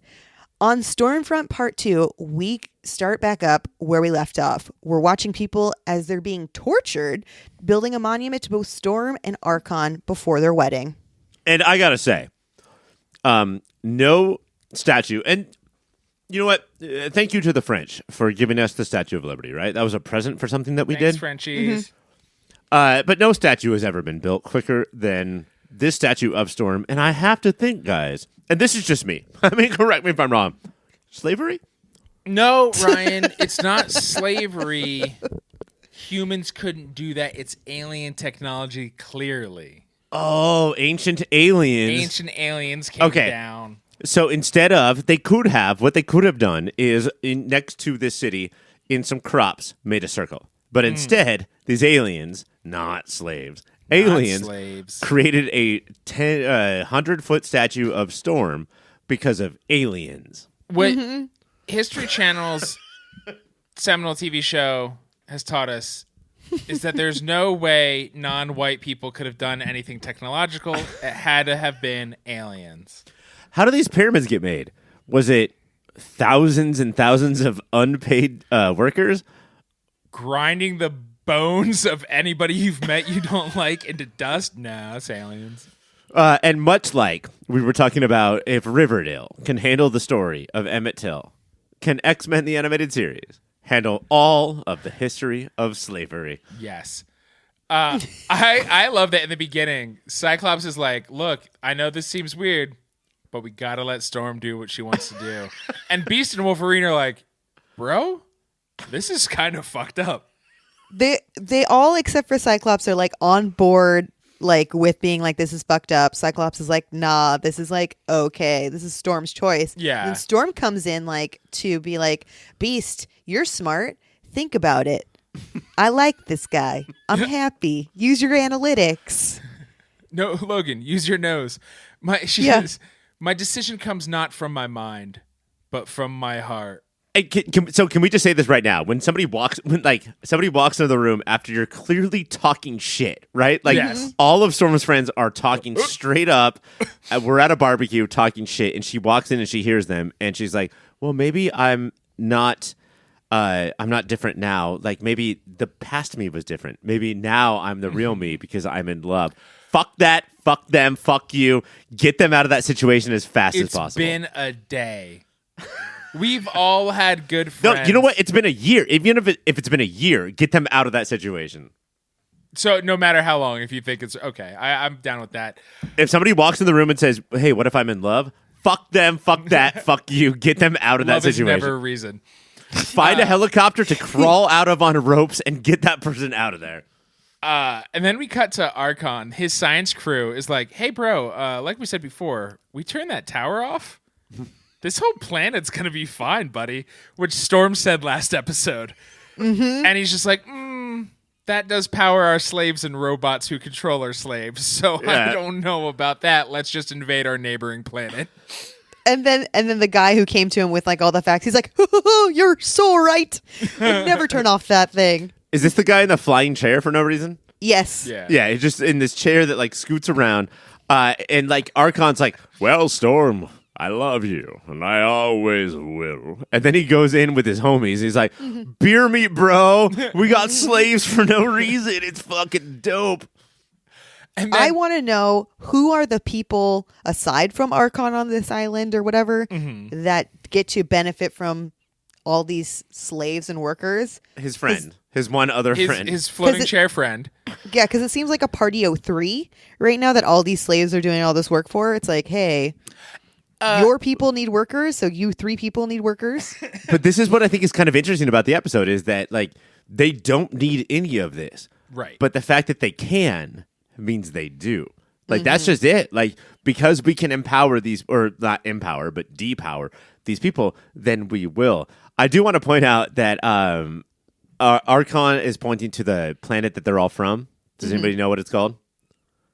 On Stormfront Part 2, we start back up where we left off. We're watching people as they're being tortured, building a monument to both Storm and Archon before their wedding. And I gotta say, no statue, and you know what? Thank you to the French for giving us the Statue of Liberty, right? That was a present for something that we Thanks, did. Frenchies. But no statue has ever been built quicker than this statue of Storm. And I have to think, guys, and this is just me. I mean, correct me if I'm wrong. Slavery? No, Ryan, it's not slavery. Humans couldn't do that. It's alien technology, clearly. Oh, ancient aliens. Ancient aliens came down. So instead of, what they could have done is next to this city in some crops made a circle. But instead, these aliens, not slaves, created a 100-foot statue of Storm because of aliens. What History Channel's seminal TV show has taught us is that there's no way non-white people could have done anything technological. It had to have been aliens. How do these pyramids get made? Was it thousands and thousands of unpaid workers? Grinding the bones of anybody you've met you don't like into dust? No, it's aliens. And much like we were talking about, if Riverdale can handle the story of Emmett Till, can X-Men the Animated Series handle all of the history of slavery? Yes. I love that in the beginning, Cyclops is like, look, I know this seems weird, but we gotta let Storm do what she wants to do. And Beast and Wolverine are like, bro, this is kind of fucked up. They all, except for Cyclops, are like on board, like with being like, this is fucked up. Cyclops is like, nah, this is like, okay, this is Storm's choice. Yeah. And Storm comes in like to be like, Beast, you're smart. Think about it. I like this guy. I'm happy. Use your analytics. No, Logan, use your nose. Says, my decision comes not from my mind, but from my heart. Hey, can we just say this right now? When somebody walks into the room after you're clearly talking shit, right? Like all of Storm's friends are talking straight up. We're at a barbecue talking shit, and she walks in and she hears them, and she's like, "Well, maybe I'm not different now. Like maybe the past me was different. Maybe now I'm the real me because I'm in love." Fuck that. Fuck them. Fuck you. Get them out of that situation as fast as possible. It's been a day. We've all had good friends. No, you know what? It's been a year. Even if it's been a year, get them out of that situation. So no matter how long, if you think it's okay, I'm down with that. If somebody walks in the room and says, "Hey, what if I'm in love?" Fuck them. Fuck that. Fuck you. Get them out of Love that is situation. never a reason. Find a helicopter to crawl out of on ropes and get that person out of there. And then we cut to Archon. His science crew is like, "Hey, bro, like we said before, we turned that tower off. This whole planet's gonna be fine, buddy." Which Storm said last episode. Mm-hmm. And he's just like, that does power our slaves and robots who control our slaves. So Yeah. I don't know about that. Let's just invade our neighboring planet. And then the guy who came to him with like all the facts, he's like, "You're so right. I'd never turn off that thing." Is this the guy in the flying chair for no reason? Yes. Yeah, he's just in this chair that like scoots around. And like Archon's like, "Well, Storm, I love you, and I always will." And then he goes in with his homies. He's like, "Beer meat, bro. We got slaves for no reason. It's fucking dope." And then, I want to know who are the people aside from Archon on this island or whatever that get to benefit from all these slaves and workers. His friend, his one other friend, his floating 'Cause it- chair friend. Yeah, because it seems like a party of 3 right now that all these slaves are doing all this work for. It's like, hey, your people need workers, so you 3 people need workers. But this is what I think is kind of interesting about the episode is that like they don't need any of this. Right. But the fact that they can means they do. Like that's just it. Like because we can empower these or not empower but depower these people, then we will. I do want to point out that Archon is pointing to the planet that they're all from. Does anybody know what it's called?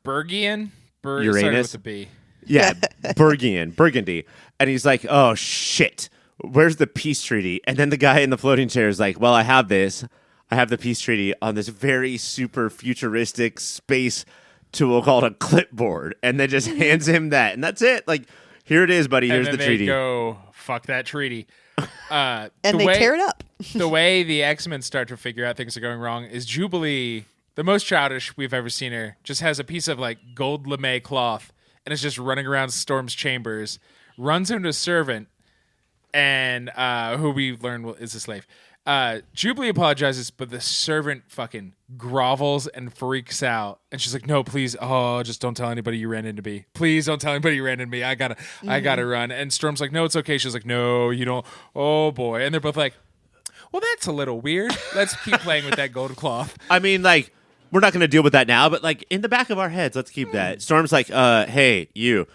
Bergian? Started Uranus? with a B. Yeah, Burgundy. And he's like, "Oh, shit. Where's the peace treaty?" And then the guy in the floating chair is like, "Well, I have this. I have the peace treaty on this very super futuristic space tool called a clipboard." And then just hands him that. And that's it. Like, here it is, buddy. Here's And the then treaty. they go, fuck that treaty. And they tear it up. The way the X-Men start to figure out things are going wrong is Jubilee, the most childish we've ever seen her, just has a piece of like gold lame cloth and is just running around Storm's chambers, runs into a servant, and who we learn is a slave. Jubilee apologizes, but the servant fucking grovels and freaks out. And she's like, "No, please. Oh, just don't tell anybody you ran into me. Please don't tell anybody you ran into me. I gotta run." And Storm's like, "No, it's okay." She's like, "No, you don't." Oh boy. And they're both like, "Well, that's a little weird. Let's keep playing with that gold cloth." I mean, like, we're not going to deal with that now, but like in the back of our heads, let's keep that. Storm's like, "Hey, you,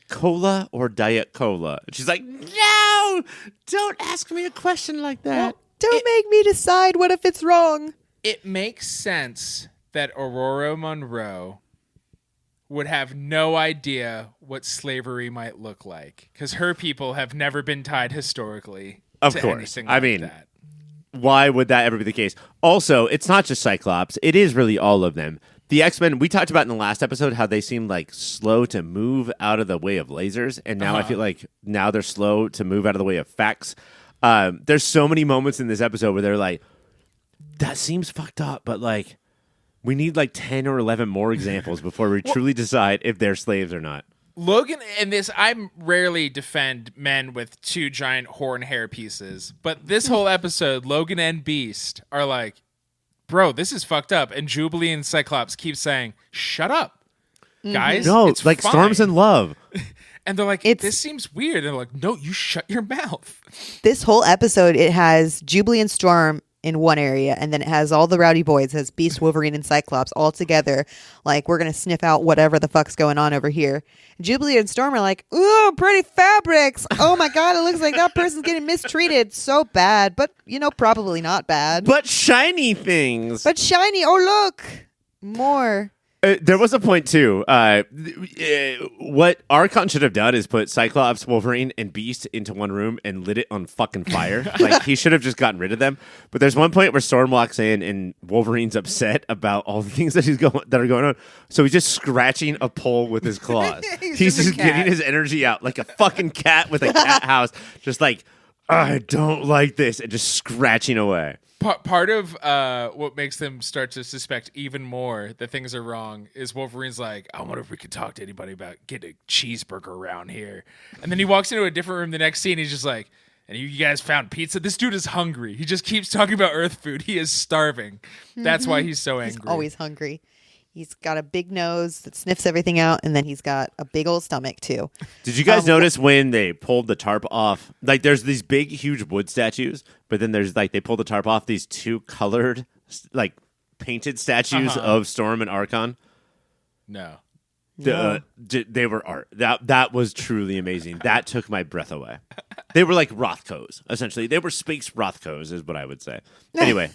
cola or Diet Cola?" And she's like, "No, don't ask me a question like that." Don't make me decide what if it's wrong. It makes sense that Aurora Monroe would have no idea what slavery might look like because her people have never been tied historically Of to course. anything I like mean, that. Why would that ever be the case? Also, it's not just Cyclops. It is really all of them. The X-Men, we talked about in the last episode how they seem like slow to move out of the way of lasers. And now I feel like now they're slow to move out of the way of facts. There's so many moments in this episode where they're like, that seems fucked up, but like we need like 10 or 11 more examples before we truly decide if they're slaves or not. Logan, and this, I rarely defend men with 2 giant horn hair pieces, but this whole episode, Logan and Beast are like, "Bro, this is fucked up." And Jubilee and Cyclops keep saying, "Shut up, guys." No, it's like fine. Storm's in love. And they're like, It's- "This seems weird." And they're like, "No, you shut your mouth." This whole episode, it has Jubilee and Storm in one area, and then it has all the rowdy boys. It has Beast, Wolverine, and Cyclops all together. Like, we're going to sniff out whatever the fuck's going on over here. Jubilee and Storm are like, "Ooh, pretty fabrics. Oh my God, it looks like that person's getting mistreated. So bad, but, probably not bad. But shiny things. But shiny. Oh, look. More." There was a point too. What Archon should have done is put Cyclops, Wolverine, and Beast into one room and lit it on fucking fire. Like he should have just gotten rid of them. But there's one point where Storm walks in and Wolverine's upset about all the things that are going on. So he's just scratching a pole with his claws. he's just a just getting cat. his energy out like a fucking cat with a cat house. Just like, "I don't like this," and just scratching away. Part of what makes them start to suspect even more that things are wrong is Wolverine's like, "I wonder if we could talk to anybody about getting a cheeseburger around here." And then he walks into a different room the next scene. He's just like, And you guys found pizza. This dude is hungry. He just keeps talking about Earth food. He is starving. That's why he's so angry. He's always hungry. He's got a big nose that sniffs everything out, and then he's got a big old stomach, too. Did you guys notice when they pulled the tarp off? Like, there's these big, huge wood statues, but then there's, like, they pulled the tarp off these two colored, like, painted statues of Storm and Archon. No. They were art. That was truly amazing. That took my breath away. They were like Rothkos, essentially. They were space Rothkos, is what I would say. Anyway.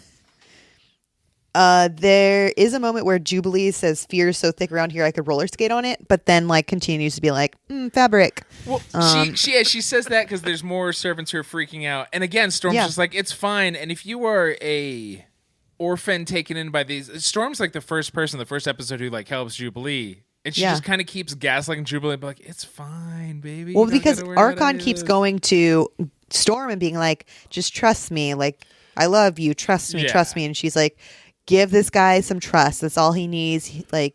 There is a moment where Jubilee says, "Fear is so thick around here I could roller skate on it," but then like continues to be like, fabric. Well, she says that because there's more servants who are freaking out. And again, Storm's just like, it's fine. And if you are a orphan taken in by these... Storm's like the first person, the first episode who like helps Jubilee. And she just kind of keeps gaslighting Jubilee, but like, it's fine, baby. Well, because Archon keeps going to Storm and being like, just trust me. Like, I love you. Trust me. Trust me. And she's like, give this guy some trust. That's all he needs. We're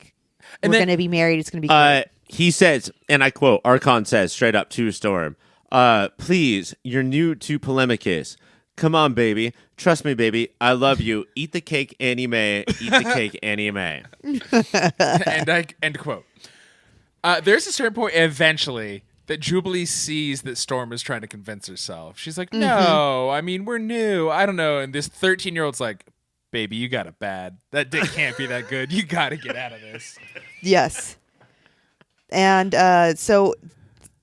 going to be married. It's going to be great. He says, and I quote, Archon says straight up to Storm, please, you're new to Polemicus. Come on, baby. Trust me, baby. I love you. Eat the cake, Annie Mae. Eat the cake, Annie Mae. End quote. There's a certain point eventually that Jubilee sees that Storm is trying to convince herself. She's like, no, I mean, we're new. I don't know. And this 13-year-old's like, baby, you got it bad. That dick can't be that good. You got to get out of this. Yes. And so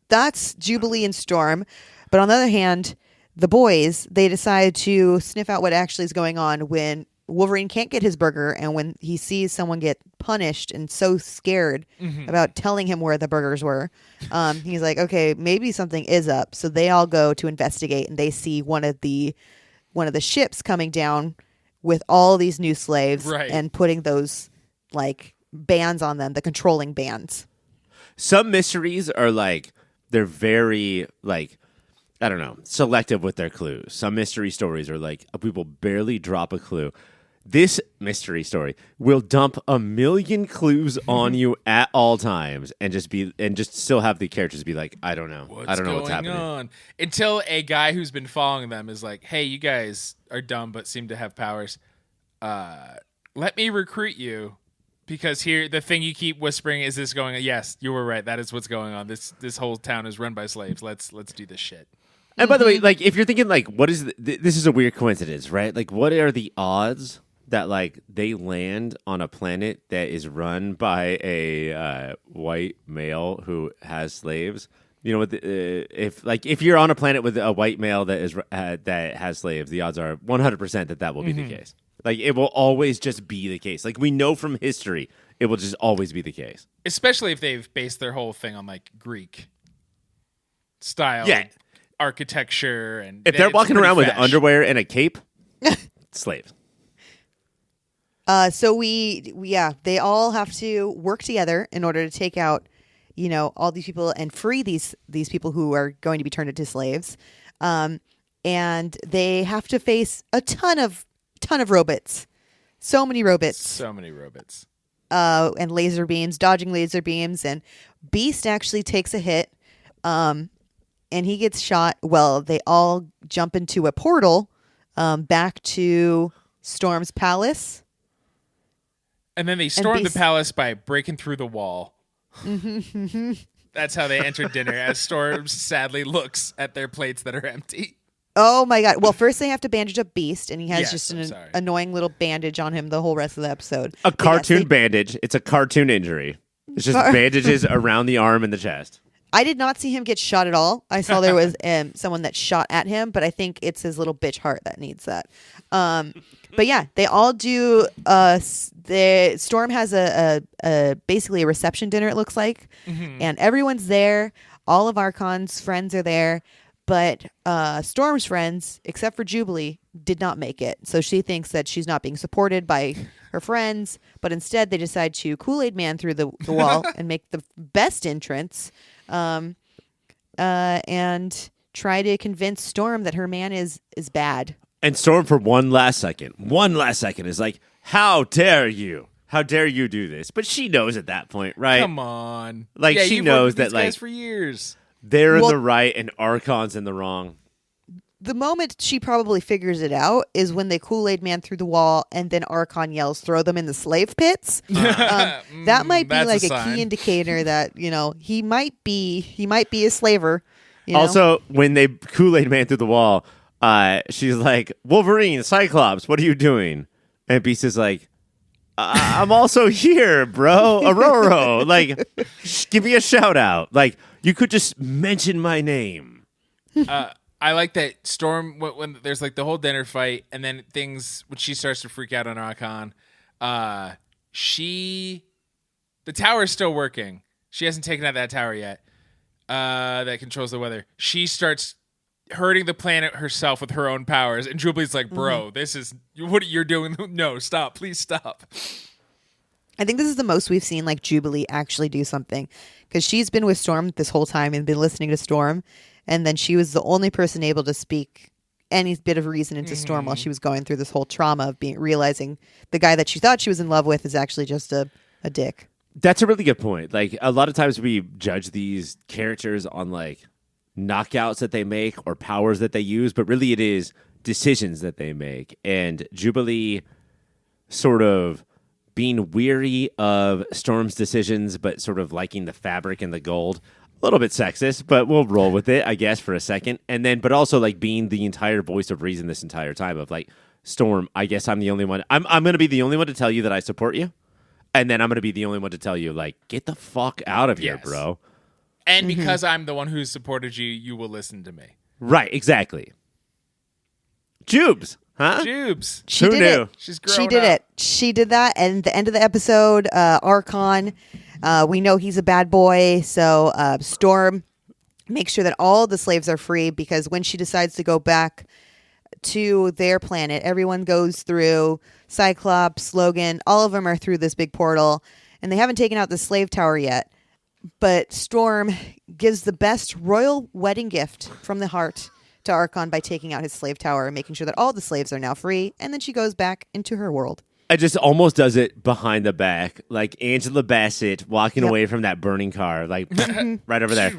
that's Jubilee and Storm. But on the other hand, the boys, they decide to sniff out what actually is going on when Wolverine can't get his burger, and when he sees someone get punished and so scared about telling him where the burgers were, he's like, okay, maybe something is up. So they all go to investigate, and they see one of the ships coming down with all these new slaves and putting those like bands on them, the controlling bands. Some mysteries are like, they're very like, I don't know, selective with their clues. Some mystery stories are like, we will barely drop a clue. This mystery story will dump 1 million clues on you at all times and just still have the characters be like, I don't know. I don't know what's happening. On? Until a guy who's been following them is like, hey, you guys are dumb but seem to have powers. Let me recruit you. Because here, the thing you keep whispering is this going on? Yes, you were right. That is what's going on. This whole town is run by slaves. Let's do this shit. And by the way, like, if you're thinking, like, what is this is a weird coincidence, right? Like, what are the odds that, like, they land on a planet that is run by a white male who has slaves? You know, if you're on a planet with a white male that has slaves, the odds are 100% that will be the case. Like, it will always just be the case. Like, we know from history, it will just always be the case. Especially if they've based their whole thing on, like, Greek style. Yeah. Architecture, and if they're walking around with underwear and a cape, slaves. So they all have to work together in order to take out, all these people and free these people who are going to be turned into slaves. And they have to face a ton of robots. So many robots. And laser beams, dodging laser beams, and Beast actually takes a hit. And he gets shot. Well, they all jump into a portal back to Storm's palace. And then they storm the palace by breaking through the wall. That's how they enter dinner, as Storm sadly looks at their plates that are empty. Oh, my God. Well, first they have to bandage up Beast, and he has an annoying little bandage on him the whole rest of the episode. A cartoon bandage. It's a cartoon injury. It's just bandages around the arm and the chest. I did not see him get shot at all. I saw there was someone that shot at him, but I think it's his little bitch heart that needs that. But yeah, they all do. Storm has a basically a reception dinner, it looks like, and everyone's there. All of Archon's friends are there, but Storm's friends, except for Jubilee, did not make it. So she thinks that she's not being supported by her friends, but instead they decide to Kool-Aid Man through the wall and make the best entrance. And try to convince Storm that her man is bad. And Storm, for one last second, is like, how dare you? How dare you do this? But she knows at that point, right? Come on. She knows that, guys for years. They're in the right and Archon's in the wrong. the moment she probably figures it out is when they Kool-Aid Man through the wall, and then Archon yells, "Throw them in the slave pits." That might be That's like a a sign. key indicator that he might be a slaver. You know? Also, when they Kool-Aid Man through the wall, she's like, "Wolverine, Cyclops, what are you doing?" And Beast is like, "I'm also here, bro. Aurora, like, give me a shout out. Like, you could just mention my name." I like that Storm when there's like the whole dinner fight, and then when she starts to freak out on Archon. The tower's still working. She hasn't taken out that tower yet. That controls the weather. She starts hurting the planet herself with her own powers, and Jubilee's like, "Bro, this is what you're doing. No, stop. Please stop." I think this is the most we've seen like Jubilee actually do something, because she's been with Storm this whole time and been listening to Storm, and then she was the only person able to speak any bit of reason into Storm while she was going through this whole trauma of realizing the guy that she thought she was in love with is actually just a dick. That's a really good point. Like, a lot of times we judge these characters on like knockouts that they make or powers that they use, but really it is decisions that they make. And Jubilee sort of being weary of Storm's decisions, but sort of liking the fabric and the gold. A little bit sexist, but we'll roll with it, I guess, for a second. And then, but also like being the entire voice of reason this entire time of like, Storm, I guess I'm the only one. I'm going to be the only one to tell you that I support you. And then I'm going to be the only one to tell you, like, get the fuck out of here, Yes. bro. And because I'm the one who supported you, you will listen to me. Right, exactly. Jubes, huh? Jubes. She Who did knew? it. She's grown She did up. it. She did that. And at the end of the episode, Archon, we know he's a bad boy. So Storm makes sure that all the slaves are free, because when she decides to go back to their planet, everyone goes through. Cyclops, Logan, all of them are through this big portal, and they haven't taken out the slave tower yet. But Storm gives the best royal wedding gift from the heart to Archon by taking out his slave tower and making sure that all the slaves are now free, and then she goes back into her world. I just almost does it behind the back, like Angela Bassett walking away from that burning car, like right over there.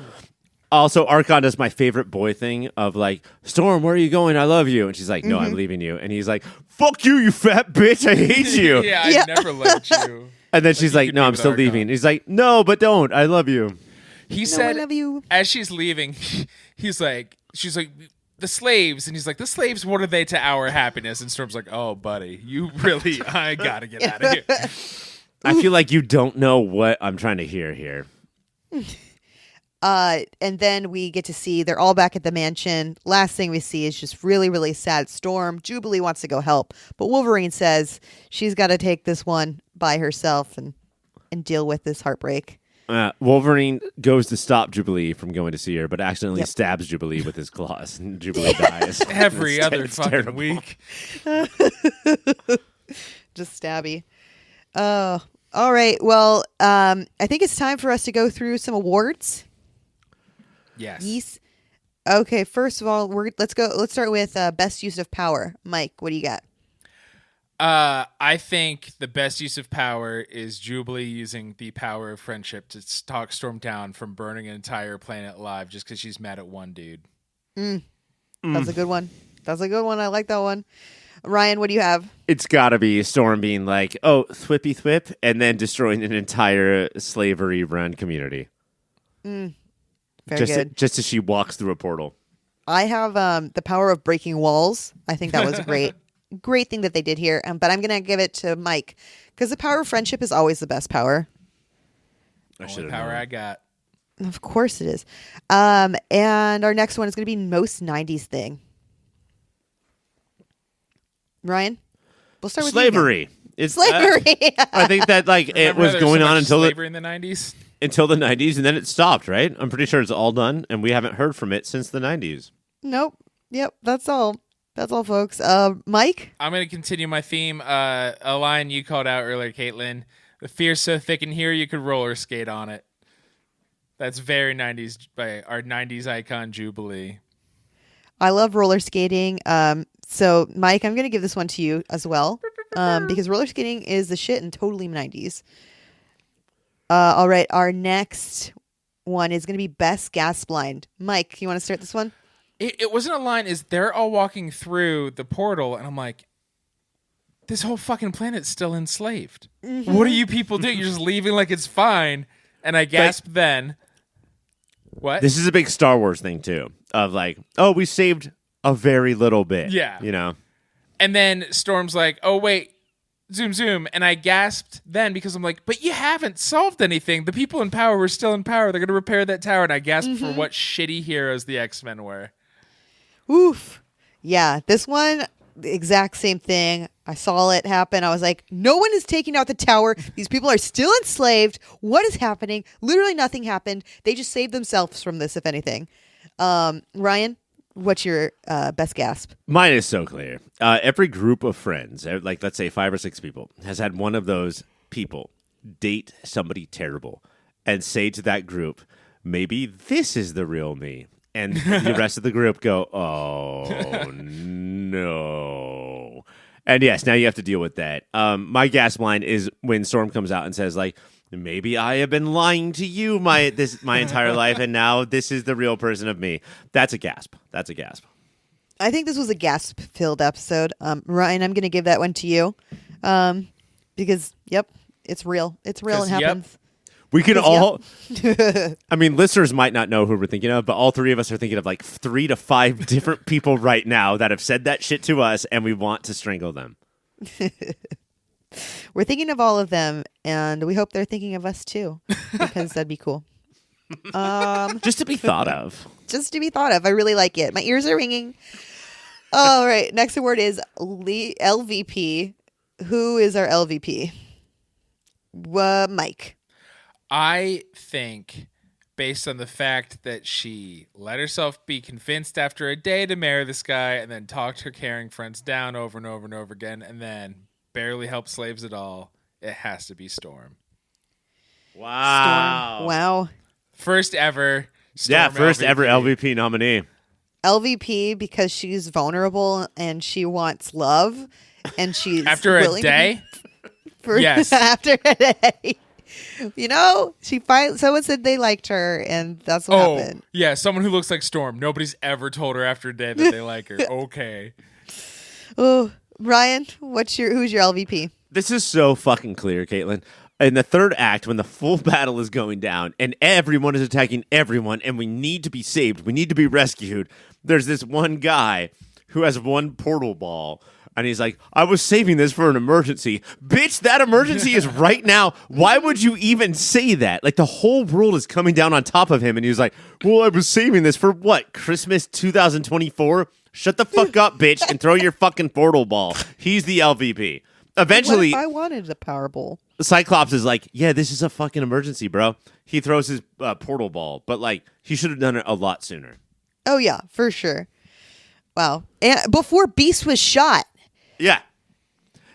Also, Archon does my favorite boy thing of like, "Storm, where are you going? I love you." And she's like, "No, I'm leaving you." And he's like, "Fuck you, you fat bitch. I hate you." Yeah, I never liked you. And then she's you like, could "No, be I'm with still Archon. leaving." He's like, "No, but don't. I love you." He I said, love you. as she's leaving, she's like, "The slaves," and he's like, "The slaves, what are they to our happiness?" And Storm's like, "Oh, buddy, I gotta get out of here." I feel like you don't know what I'm trying to hear here. And then we get to see they're all back at the mansion. Last thing we see is just really, really sad Storm. Jubilee wants to go help, but Wolverine says she's got to take this one by herself and deal with this heartbreak. Wolverine goes to stop Jubilee from going to see her, but accidentally stabs Jubilee with his claws, and Jubilee dies. Every It's other fucking terrible. week. Just stabby. Oh, all right. Well, I think it's time for us to go through some awards. Yes. Okay. First of all, let's start with best use of power. Mike, what do you got? I think the best use of power is Jubilee using the power of friendship to talk Storm down from burning an entire planet alive just because she's mad at one dude. That's a good one. That's a good one. I like that one. Ryan, what do you have? It's got to be Storm being like, "Oh, thwippy thwip," and then destroying an entire slavery-run community. Very good. Just as she walks through a portal. I have the power of breaking walls. I think that was great. Great thing that they did here. But I'm going to give it to Mike because the power of friendship is always the best power. Only power I got. Of course it is. And our next one is going to be most 90s thing. Ryan? We'll start with Slavery. It's slavery. I think that like it Remember was there's going so on much until slavery in the 90s. until the 90s, and then it stopped, right? I'm pretty sure it's all done, and we haven't heard from it since the 90s. Nope. Yep. That's all. That's all, folks. Mike? I'm going to continue my theme. A line you called out earlier, Caitlin. The fear's so thick in here you could roller skate on it. That's very 90s by our 90s icon, Jubilee. I love roller skating. So, Mike, I'm going to give this one to you as well because roller skating is the shit and totally 90s. All right. Our next one is going to be best gas blind. Mike, you want to start this one? it wasn't a line. Is they're all walking through the portal, and I'm like, this whole fucking planet's still enslaved. Mm-hmm. What are you people doing? You're just leaving like it's fine. And I gasped then. What? This is a big Star Wars thing, too, of like, oh, we saved a very little bit. Yeah. You know? And then Storm's like, oh, wait, zoom, zoom. And I gasped then because I'm like, but you haven't solved anything. The people in power were still in power. They're going to repair that tower. And I gasped for what shitty heroes the X-Men were. Oof. Yeah, this one, the exact same thing. I saw it happen. I was like, no one is taking out the tower. These people are still enslaved. What is happening? Literally nothing happened. They just saved themselves from this, if anything. Ryan, what's your best gasp? Mine is so clear. Every group of friends, like let's say 5 or 6 people, has had one of those people date somebody terrible and say to that group, maybe this is the real me. And the rest of the group go, oh, no. And yes, now you have to deal with that. My gasp line is when Storm comes out and says, like, maybe I have been lying to you my entire life, and now this is the real person of me. That's a gasp. That's a gasp. I think this was a gasp-filled episode. Ryan, I'm going to give that one to you because, yep, it's real. It's real. It happens. Yep. We can all, I mean, listeners might not know who we're thinking of, but all 3 of us are thinking of like 3 to 5 different people right now that have said that shit to us, and we want to strangle them. We're thinking of all of them, and we hope they're thinking of us too, because that'd be cool. Just to be thought of. Just to be thought of. I really like it. My ears are ringing. All right. Next award is LVP. Who is our LVP? Mike. I think, based on the fact that she let herself be convinced after a day to marry this guy and then talked her caring friends down over and over and over again and then barely helped slaves at all, it has to be Storm. Wow. Storm. Wow. First ever Storm first LVP. ever LVP nominee. LVP because she's vulnerable and she wants love and she's after a day? Yes. After a day. You know, someone said they liked her, and that's what happened. Yeah, someone who looks like Storm. Nobody's ever told her after a day that they like her. Okay. Oh, Ryan, who's your LVP? This is so fucking clear, Caitlin. In the third act, when the full battle is going down, and everyone is attacking everyone, and we need to be saved, we need to be rescued, there's this one guy who has one portal ball. And he's like, I was saving this for an emergency. Bitch, that emergency is right now. Why would you even say that? Like, the whole world is coming down on top of him. And he was like, well, I was saving this for what? Christmas 2024? Shut the fuck up, bitch, and throw your fucking portal ball. He's the LVP. Eventually, what if I wanted a Powerball? Cyclops is like, yeah, this is a fucking emergency, bro. He throws his portal ball. But, like, he should have done it a lot sooner. Oh, yeah, for sure. Wow. And before Beast was shot. Yeah.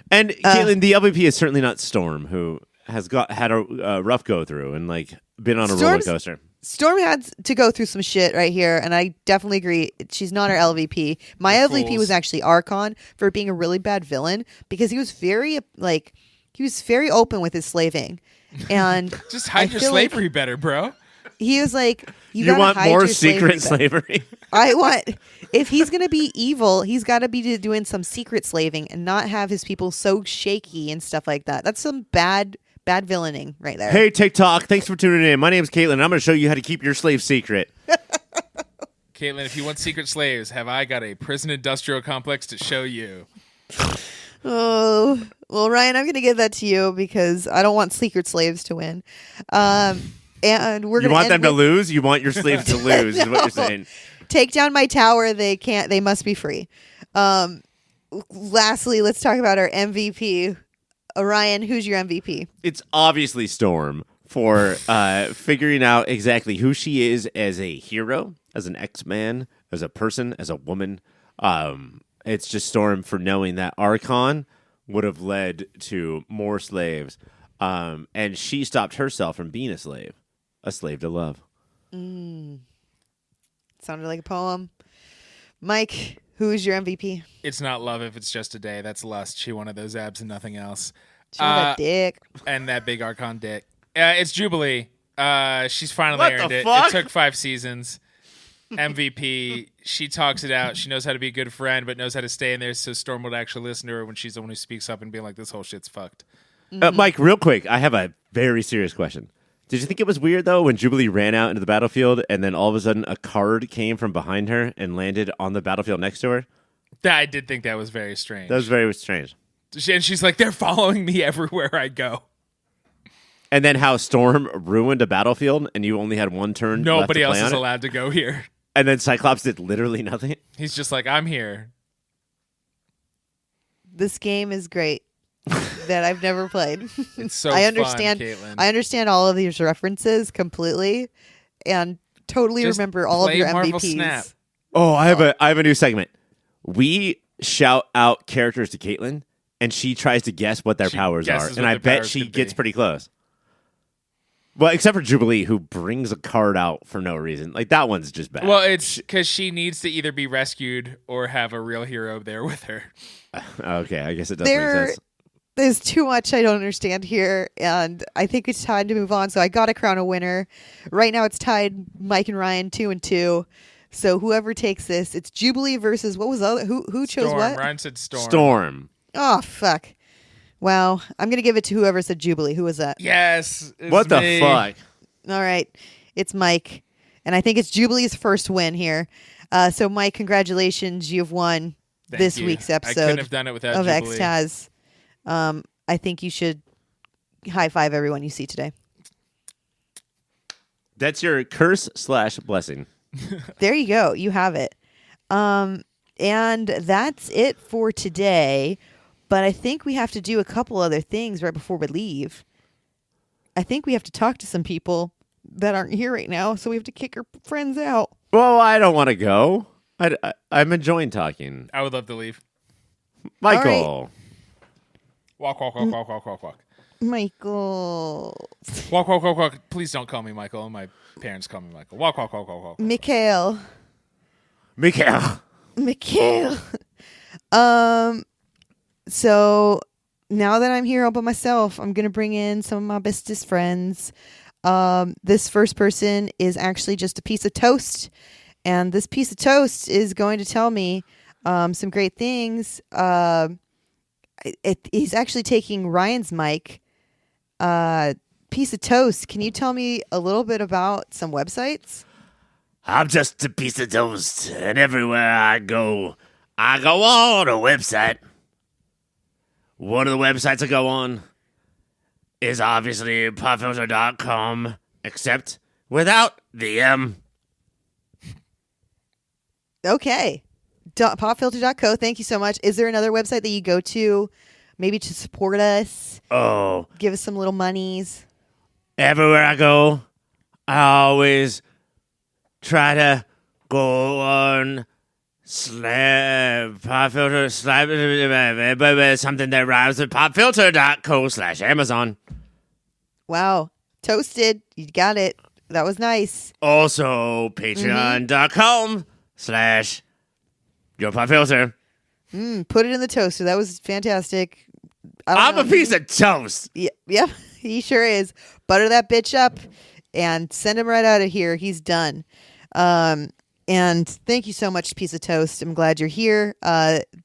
And Caitlin, the LVP is certainly not Storm, who has had a rough go through and like been on a roller coaster. Storm had to go through some shit right here, and I definitely agree. She's not our LVP. My LVP was actually Archon for being a really bad villain because he was very open with his slaving, and just hide your slavery better, bro. He was like, you want more secret slavery? I want, if he's going to be evil, he's got to be doing some secret slaving and not have his people so shaky and stuff like that. That's some bad villaining right there. Hey, TikTok, thanks for tuning in. My name's Caitlin, and I'm going to show you how to keep your slave secret. Caitlin, if you want secret slaves, have I got a prison industrial complex to show you? Oh, well, Ryan, I'm going to give that to you because I don't want secret slaves to win. And we're going to want them to lose? You want your slaves to lose, is what you're saying. Take down my tower. They must be free. Lastly, let's talk about our MVP. Ryan, who's your MVP? It's obviously Storm for figuring out exactly who she is as a hero, as an X-Man, as a person, as a woman. It's just Storm for knowing that Archon would have led to more slaves. And she stopped herself from being a slave to love. Sounded like a poem. Mike, who is your MVP? It's not love if it's just a day. That's lust. She wanted those abs and nothing else. She wanted that dick. And that big Archon dick. It's Jubilee. She's finally earned it. Fuck? It took 5 seasons. MVP. She talks it out. She knows how to be a good friend, but knows how to stay in there so Storm would actually listen to her when she's the one who speaks up and being like, this whole shit's fucked. Mike, real quick, I have a very serious question. Did you think it was weird, though, when Jubilee ran out into the battlefield and then all of a sudden a card came from behind her and landed on the battlefield next to her? I did think that was very strange. That was very strange. And she's like, they're following me everywhere I go. And then how Storm ruined a battlefield and you only had one turn Nobody left to else play is on it. allowed to go here. And then Cyclops did literally nothing. He's just like, I'm here. This game is great that I've never played. It's so I understand. fun, Caitlin. I understand all of these references completely, and totally Just remember all of play your Marvel MVPs. Snap. Oh, I have a new segment. We shout out characters to Caitlin, and she tries to guess what their She powers are. guesses And what I their bet powers she could gets be. pretty close. Well, except for Jubilee, who brings a card out for no reason. Like, that one's just bad. Well, it's because she needs to either be rescued or have a real hero there with her. Okay, I guess it does make sense. There's too much I don't understand here, and I think it's time to move on. So I got to crown a winner. Right now, it's tied Mike and Ryan 2-2. So whoever takes this, it's Jubilee versus what was the other? Who chose Storm. what? Ryan said Storm. Storm. Oh fuck! Wow, I'm gonna give it to whoever said Jubilee. Who was that? Yes. It's What the me. fuck? All right, it's Mike, and I think it's Jubilee's first win here. So Mike, congratulations, you've won Thank this you. week's I episode couldn't have done it without of Jubilee. XTAZ. I think you should high five everyone you see today. That's your curse/blessing. There you go. You have it. And that's it for today. But I think we have to do a couple other things right before we leave. I think we have to talk to some people that aren't here right now. So we have to kick our friends out. Well, I don't want to go. I'm enjoying talking. I would love to leave. Michael. Walk, walk, walk, walk, walk, walk, walk. Michael. Walk, walk, walk, walk. Please don't call me Michael. My parents call me Michael. Walk, walk, walk, walk, walk. Mikhail. Mikhail. Mikhail. So now that I'm here all by myself, I'm going to bring in some of my bestest friends. This first person is actually just a piece of toast. And this piece of toast is going to tell me some great things. He's actually taking Ryan's mic. Piece of toast, can you tell me a little bit about some websites? I'm just a piece of toast, and everywhere I go on a website. One of the websites I go on is obviously popfilter.com, except without the M. Okay. Popfilter.co. Thank you so much. Is there another website that you go to maybe to support us? Oh, Give us some little monies. everywhere I go, I always try to go on popfilter something that rhymes with popfilter.co/Amazon. Wow. Toasted. You got it. That was nice. Also, patreon.com/yourpopfilter. Put it in the toaster. That was fantastic. I'm a piece of toast. Yep, he sure is. Butter that bitch up and send him right out of here. He's done. And thank you so much, piece of toast. I'm glad you're here.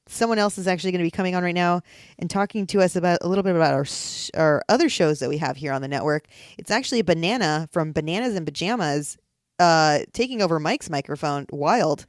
Someone else is actually going to be coming on right now and talking to us about a little bit about our other shows that we have here on the network. It's actually a banana from Bananas and Pajamas taking over Mike's microphone. Wild.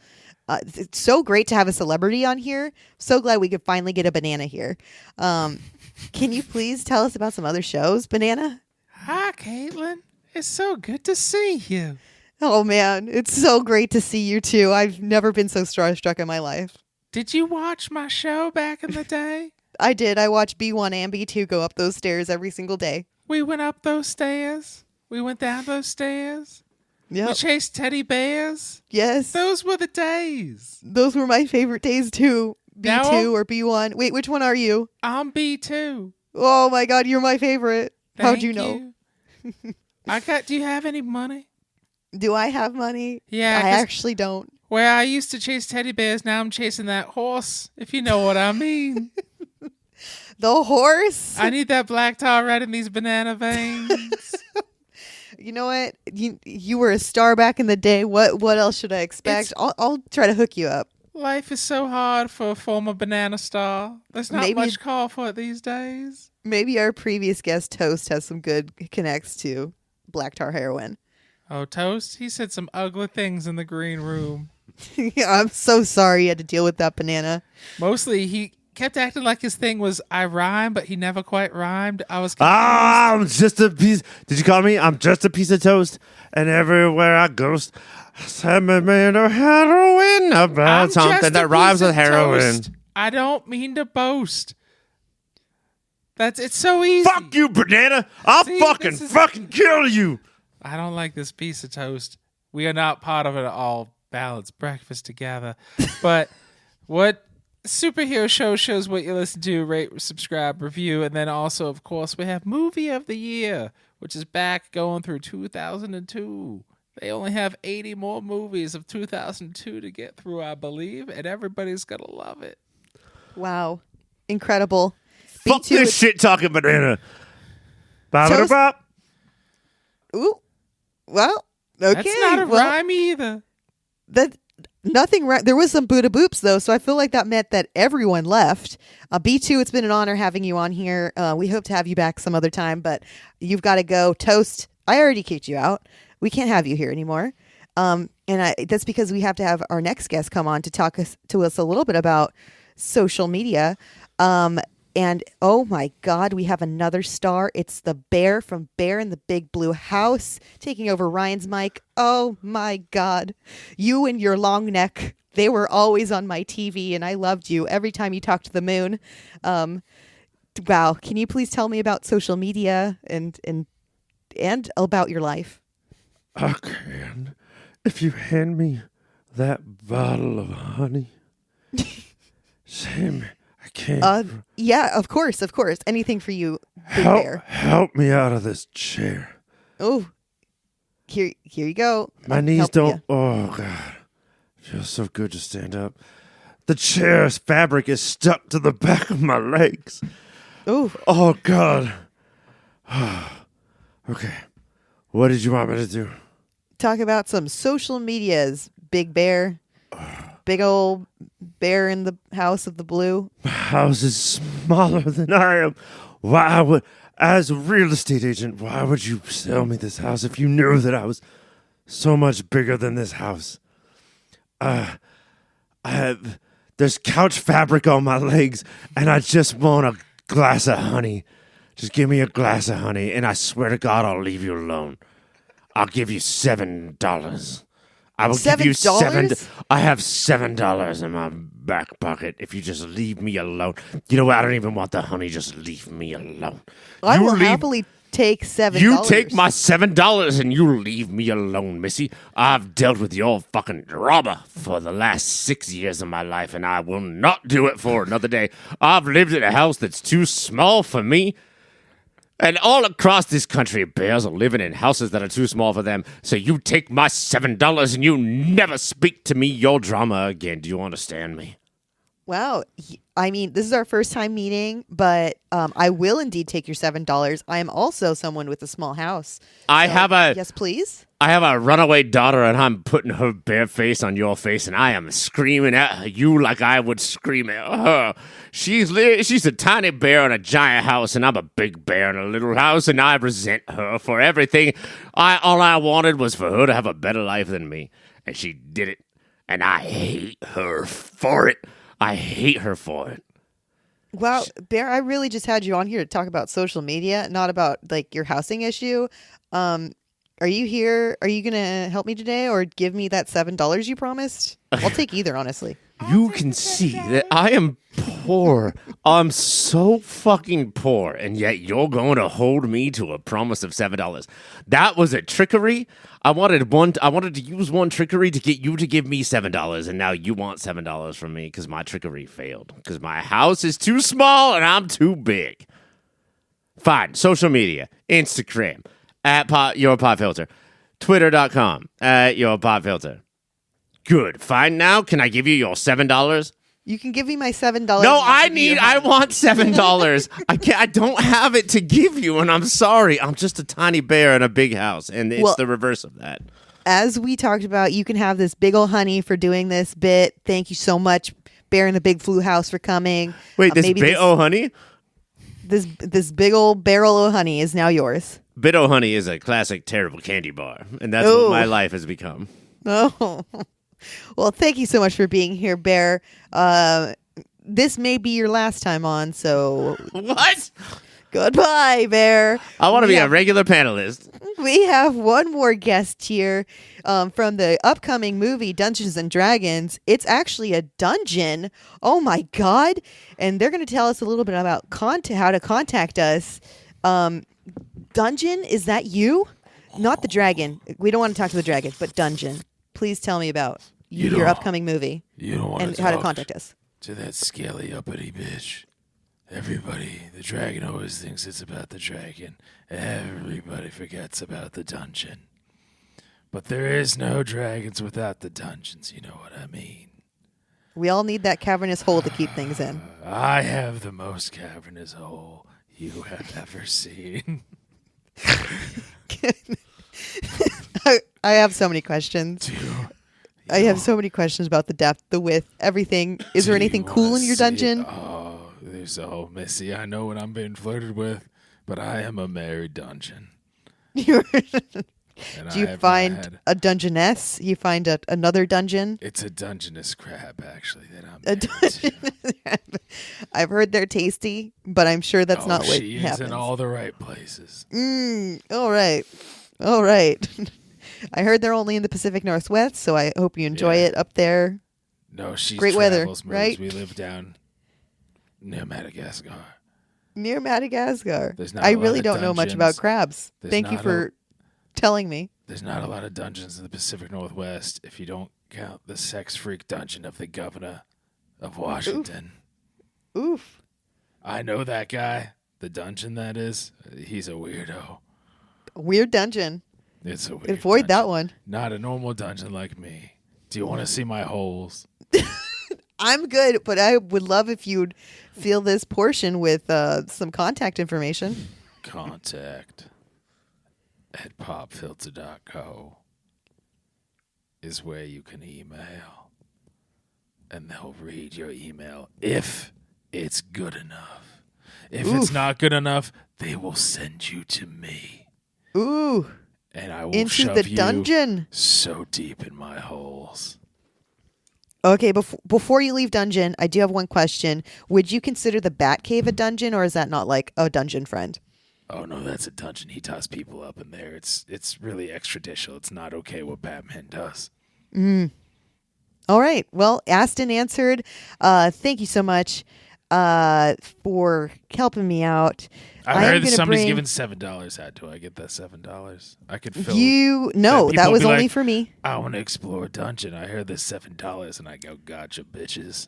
It's so great to have a celebrity on here. So glad we could finally get a banana here. Can you please tell us about some other shows, Banana? Hi, Caitlin. It's so good to see you. Oh, man. It's so great to see you, too. I've never been so starstruck in my life. Did you watch my show back in the day? I did. I watched B1 and B2 go up those stairs every single day. We went up those stairs. We went down those stairs. We Yep. chased teddy bears. Yes. Those were the days. Those were my favorite days, too. B2 Now- or B1. Wait, which one are you? I'm B2. Oh, my God. You're my favorite. How'd Thank you know? Do you have any money? Do I have money? Yeah, I 'cause actually don't. where I used to chase teddy bears, now I'm chasing that horse, if you know what I mean. The horse? I need that black tar right in these banana veins. You know what? You were a star back in the day. What else should I expect? I'll try to hook you up. Life is so hard for a former banana star. There's not Maybe- much call for it these days. Maybe our previous guest Toast has some good connects to black tar heroin. Oh, Toast, he said some ugly things in the green room. I'm so sorry you had to deal with that banana. Mostly, he kept acting like his thing was I rhyme, but he never quite rhymed. I was confused. I'm just a piece. Did you call me? I'm just a piece of toast, and everywhere I go, I'm made of heroin about I'm something just that a rhymes piece with of heroin. toast. I don't mean to boast. It's so easy. Fuck you, banana! I'll See, fucking this is- kill you. I don't like this piece of toast. We are not part of an all balanced breakfast together. But what superhero show shows what you listen to, rate, subscribe, review, and then also, of course, we have Movie of the Year, which is back going through 2002. They only have 80 more movies of 2002 to get through, I believe, and everybody's gonna love it. Wow. Incredible. Fuck B2 this shit talking banana. Toast- Bop. Ooh. Well, okay. That's not a well, rhyme either. That nothing. There was some Buddha boops though, so I feel like that meant that everyone left. B2, it's been an honor having you on here. We hope to have you back some other time, but you've got to go. Toast, I already kicked you out. We can't have you here anymore. That's because we have to have our next guest come on to talk to us a little bit about social media. And oh my God, we have another star. It's the bear from Bear in the Big Blue House taking over Ryan's mic. Oh my God. You and your long neck. They were always on my TV and I loved you every time you talked to the moon. Wow. Can you please tell me about social media and about your life? I can. If you hand me that bottle of honey, Sam, I can't. Yeah, of course. Anything for you, Big Bear. Help me out of this chair. Oh, here you go. My I'll knees help don't. ya. Oh God, feels so good to stand up. The chair's fabric is stuck to the back of my legs. Oh, Oh God. Okay, what did you want me to do? talk about some social medias, Big Bear. Big old bear in the house of the blue. My house is smaller than I am. Why would, as a real estate agent, why would you sell me this house if you knew that I was so much bigger than this house? There's couch fabric on my legs, and I just want a glass of honey. Just give me a glass of honey, and I swear to God, I'll leave you alone. I'll give you $7. I will give you $7? I have $7 in my back pocket if you just leave me alone. You know what? I don't even want the honey. Just leave me alone. I You will leave- happily take $7. You take my $7 and you leave me alone, Missy. I've dealt with your fucking drama for the last 6 years of my life, and I will not do it for another day. I've lived in a house that's too small for me. And all across this country, bears are living in houses that are too small for them. So you take my $7 and you never speak to me your drama again. Do you understand me? Wow. I mean, this is our first time meeting, but I will indeed take your $7. I am also someone with a small house. Yes, please. I have a runaway daughter, and I'm putting her bare face on your face, and I am screaming at you like I would scream at her. She's a tiny bear in a giant house, and I'm a big bear in a little house, and I resent her for everything. All I wanted was for her to have a better life than me, and she did it, and I hate her for it. I hate her for it. Wow, Bear, I really just had you on here to talk about social media, not about like your housing issue. Are you here? Are you going to help me today or give me that $7 you promised? I'll take either, honestly. You can see that I am poor. I'm so fucking poor, and yet you're going to hold me to a promise of $7. That was a trickery. I wanted to use one trickery to get you to give me $7, and now you want $7 from me because my trickery failed. Because my house is too small and I'm too big. Fine. Social media, Instagram at YourPodFilter, Twitter.com at YourPodFilter. Good. Fine now. Can I give you your $7? You can give me my $7. No, I want $7. I can't. I don't have it to give you, and I'm sorry. I'm just a tiny bear in a big house, and it's the reverse of that. As we talked about, you can have this big old honey for doing this bit. Thank you so much, Bear in the Big Flu House, for coming. Wait, this big old honey? This big old barrel of honey is now yours. Bit O' Honey is a classic terrible candy bar, and that's what my life has become. Oh, well, thank you so much for being here, Bear. This may be your last time on, so... What? Goodbye, Bear. I want to be a regular panelist. We have one more guest here from the upcoming movie Dungeons and Dragons. It's actually a dungeon. Oh, my God. And they're going to tell us a little bit about how to contact us. Dungeon, is that you? Not the dragon. We don't want to talk to the dragon, but Dungeon. Please tell me about your upcoming movie and how to contact us. To that scaly uppity bitch. Everybody, the dragon always thinks it's about the dragon. Everybody forgets about the dungeon. But there is no dragons without the dungeons, you know what I mean. We all need that cavernous hole to keep things in. I have the most cavernous hole you have ever seen. I have so many questions. I have so many questions about the depth, the width, everything. Is there anything cool in your dungeon? Oh, there's Missy. I know what I'm being flirted with, but I am a married dungeon. Do you find a dungeness? You find another dungeon? It's a dungeness crab, actually, that I'm a dungeness. I've heard they're tasty, but I'm sure that's not what she happens. Is in all the right places. All right. I heard they're only in the Pacific Northwest, so I hope you enjoy it up there. No, she's great weather, moves. right? We live down near Madagascar. Near Madagascar. I really don't know much about crabs. Thank you for telling me. There's not a lot of dungeons in the Pacific Northwest if you don't count the sex freak dungeon of the governor of Washington. Oof. I know that guy. The dungeon, that is. He's a weirdo. Weird dungeon. It's a weird Avoid dungeon. that one. Not a normal dungeon like me. Do you want to see my holes? I'm good, but I would love if you'd fill this portion with some contact information. Contact at popfilter.co is where you can email. And they'll read your email if it's good enough. If it's not good enough, they will send you to me. Ooh. And I will into shove the you dungeon so deep in my holes. Okay, before you leave dungeon, I do have one question. Would you consider the Batcave a dungeon, or is that not like a dungeon friend? Oh no, that's a dungeon. He ties people up in there. It's really extraditional. It's not okay what Batman does. All right. Well, asked and answered. Thank you so much for helping me out. I heard that somebody's giving $7 out. Do I get that $7? I could fill. No, that was only for me. I want to explore a dungeon. I heard this $7, and I go, gotcha, bitches.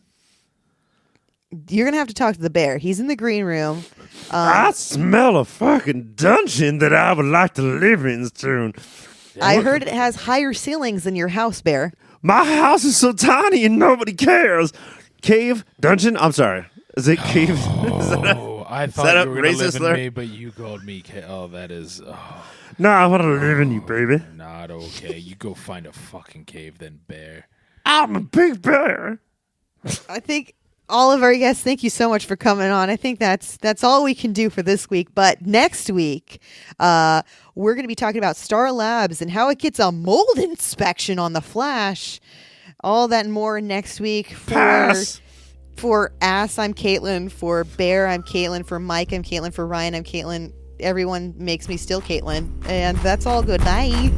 You're gonna have to talk to the bear. He's in the green room. I smell a fucking dungeon that I would like to live in soon. I heard it has higher ceilings than your house, Bear. My house is so tiny and nobody cares. Cave? Dungeon? I'm sorry. Is it cave? Oh, I thought that you a were going to live racist in me, but you called me. That is... No, I want to live in you, baby. Not okay. You go find a fucking cave then, bear. I'm a big bear. I think all of our guests, thank you so much for coming on. I think that's all we can do for this week. But next week, we're going to be talking about Star Labs and how it gets a mold inspection on the Flash. All that and more next week. For Ass, I'm Caitlin. For Bear, I'm Caitlin. For Mike, I'm Caitlin. For Ryan, I'm Caitlin. Everyone makes me still Caitlin. And that's all good. Bye.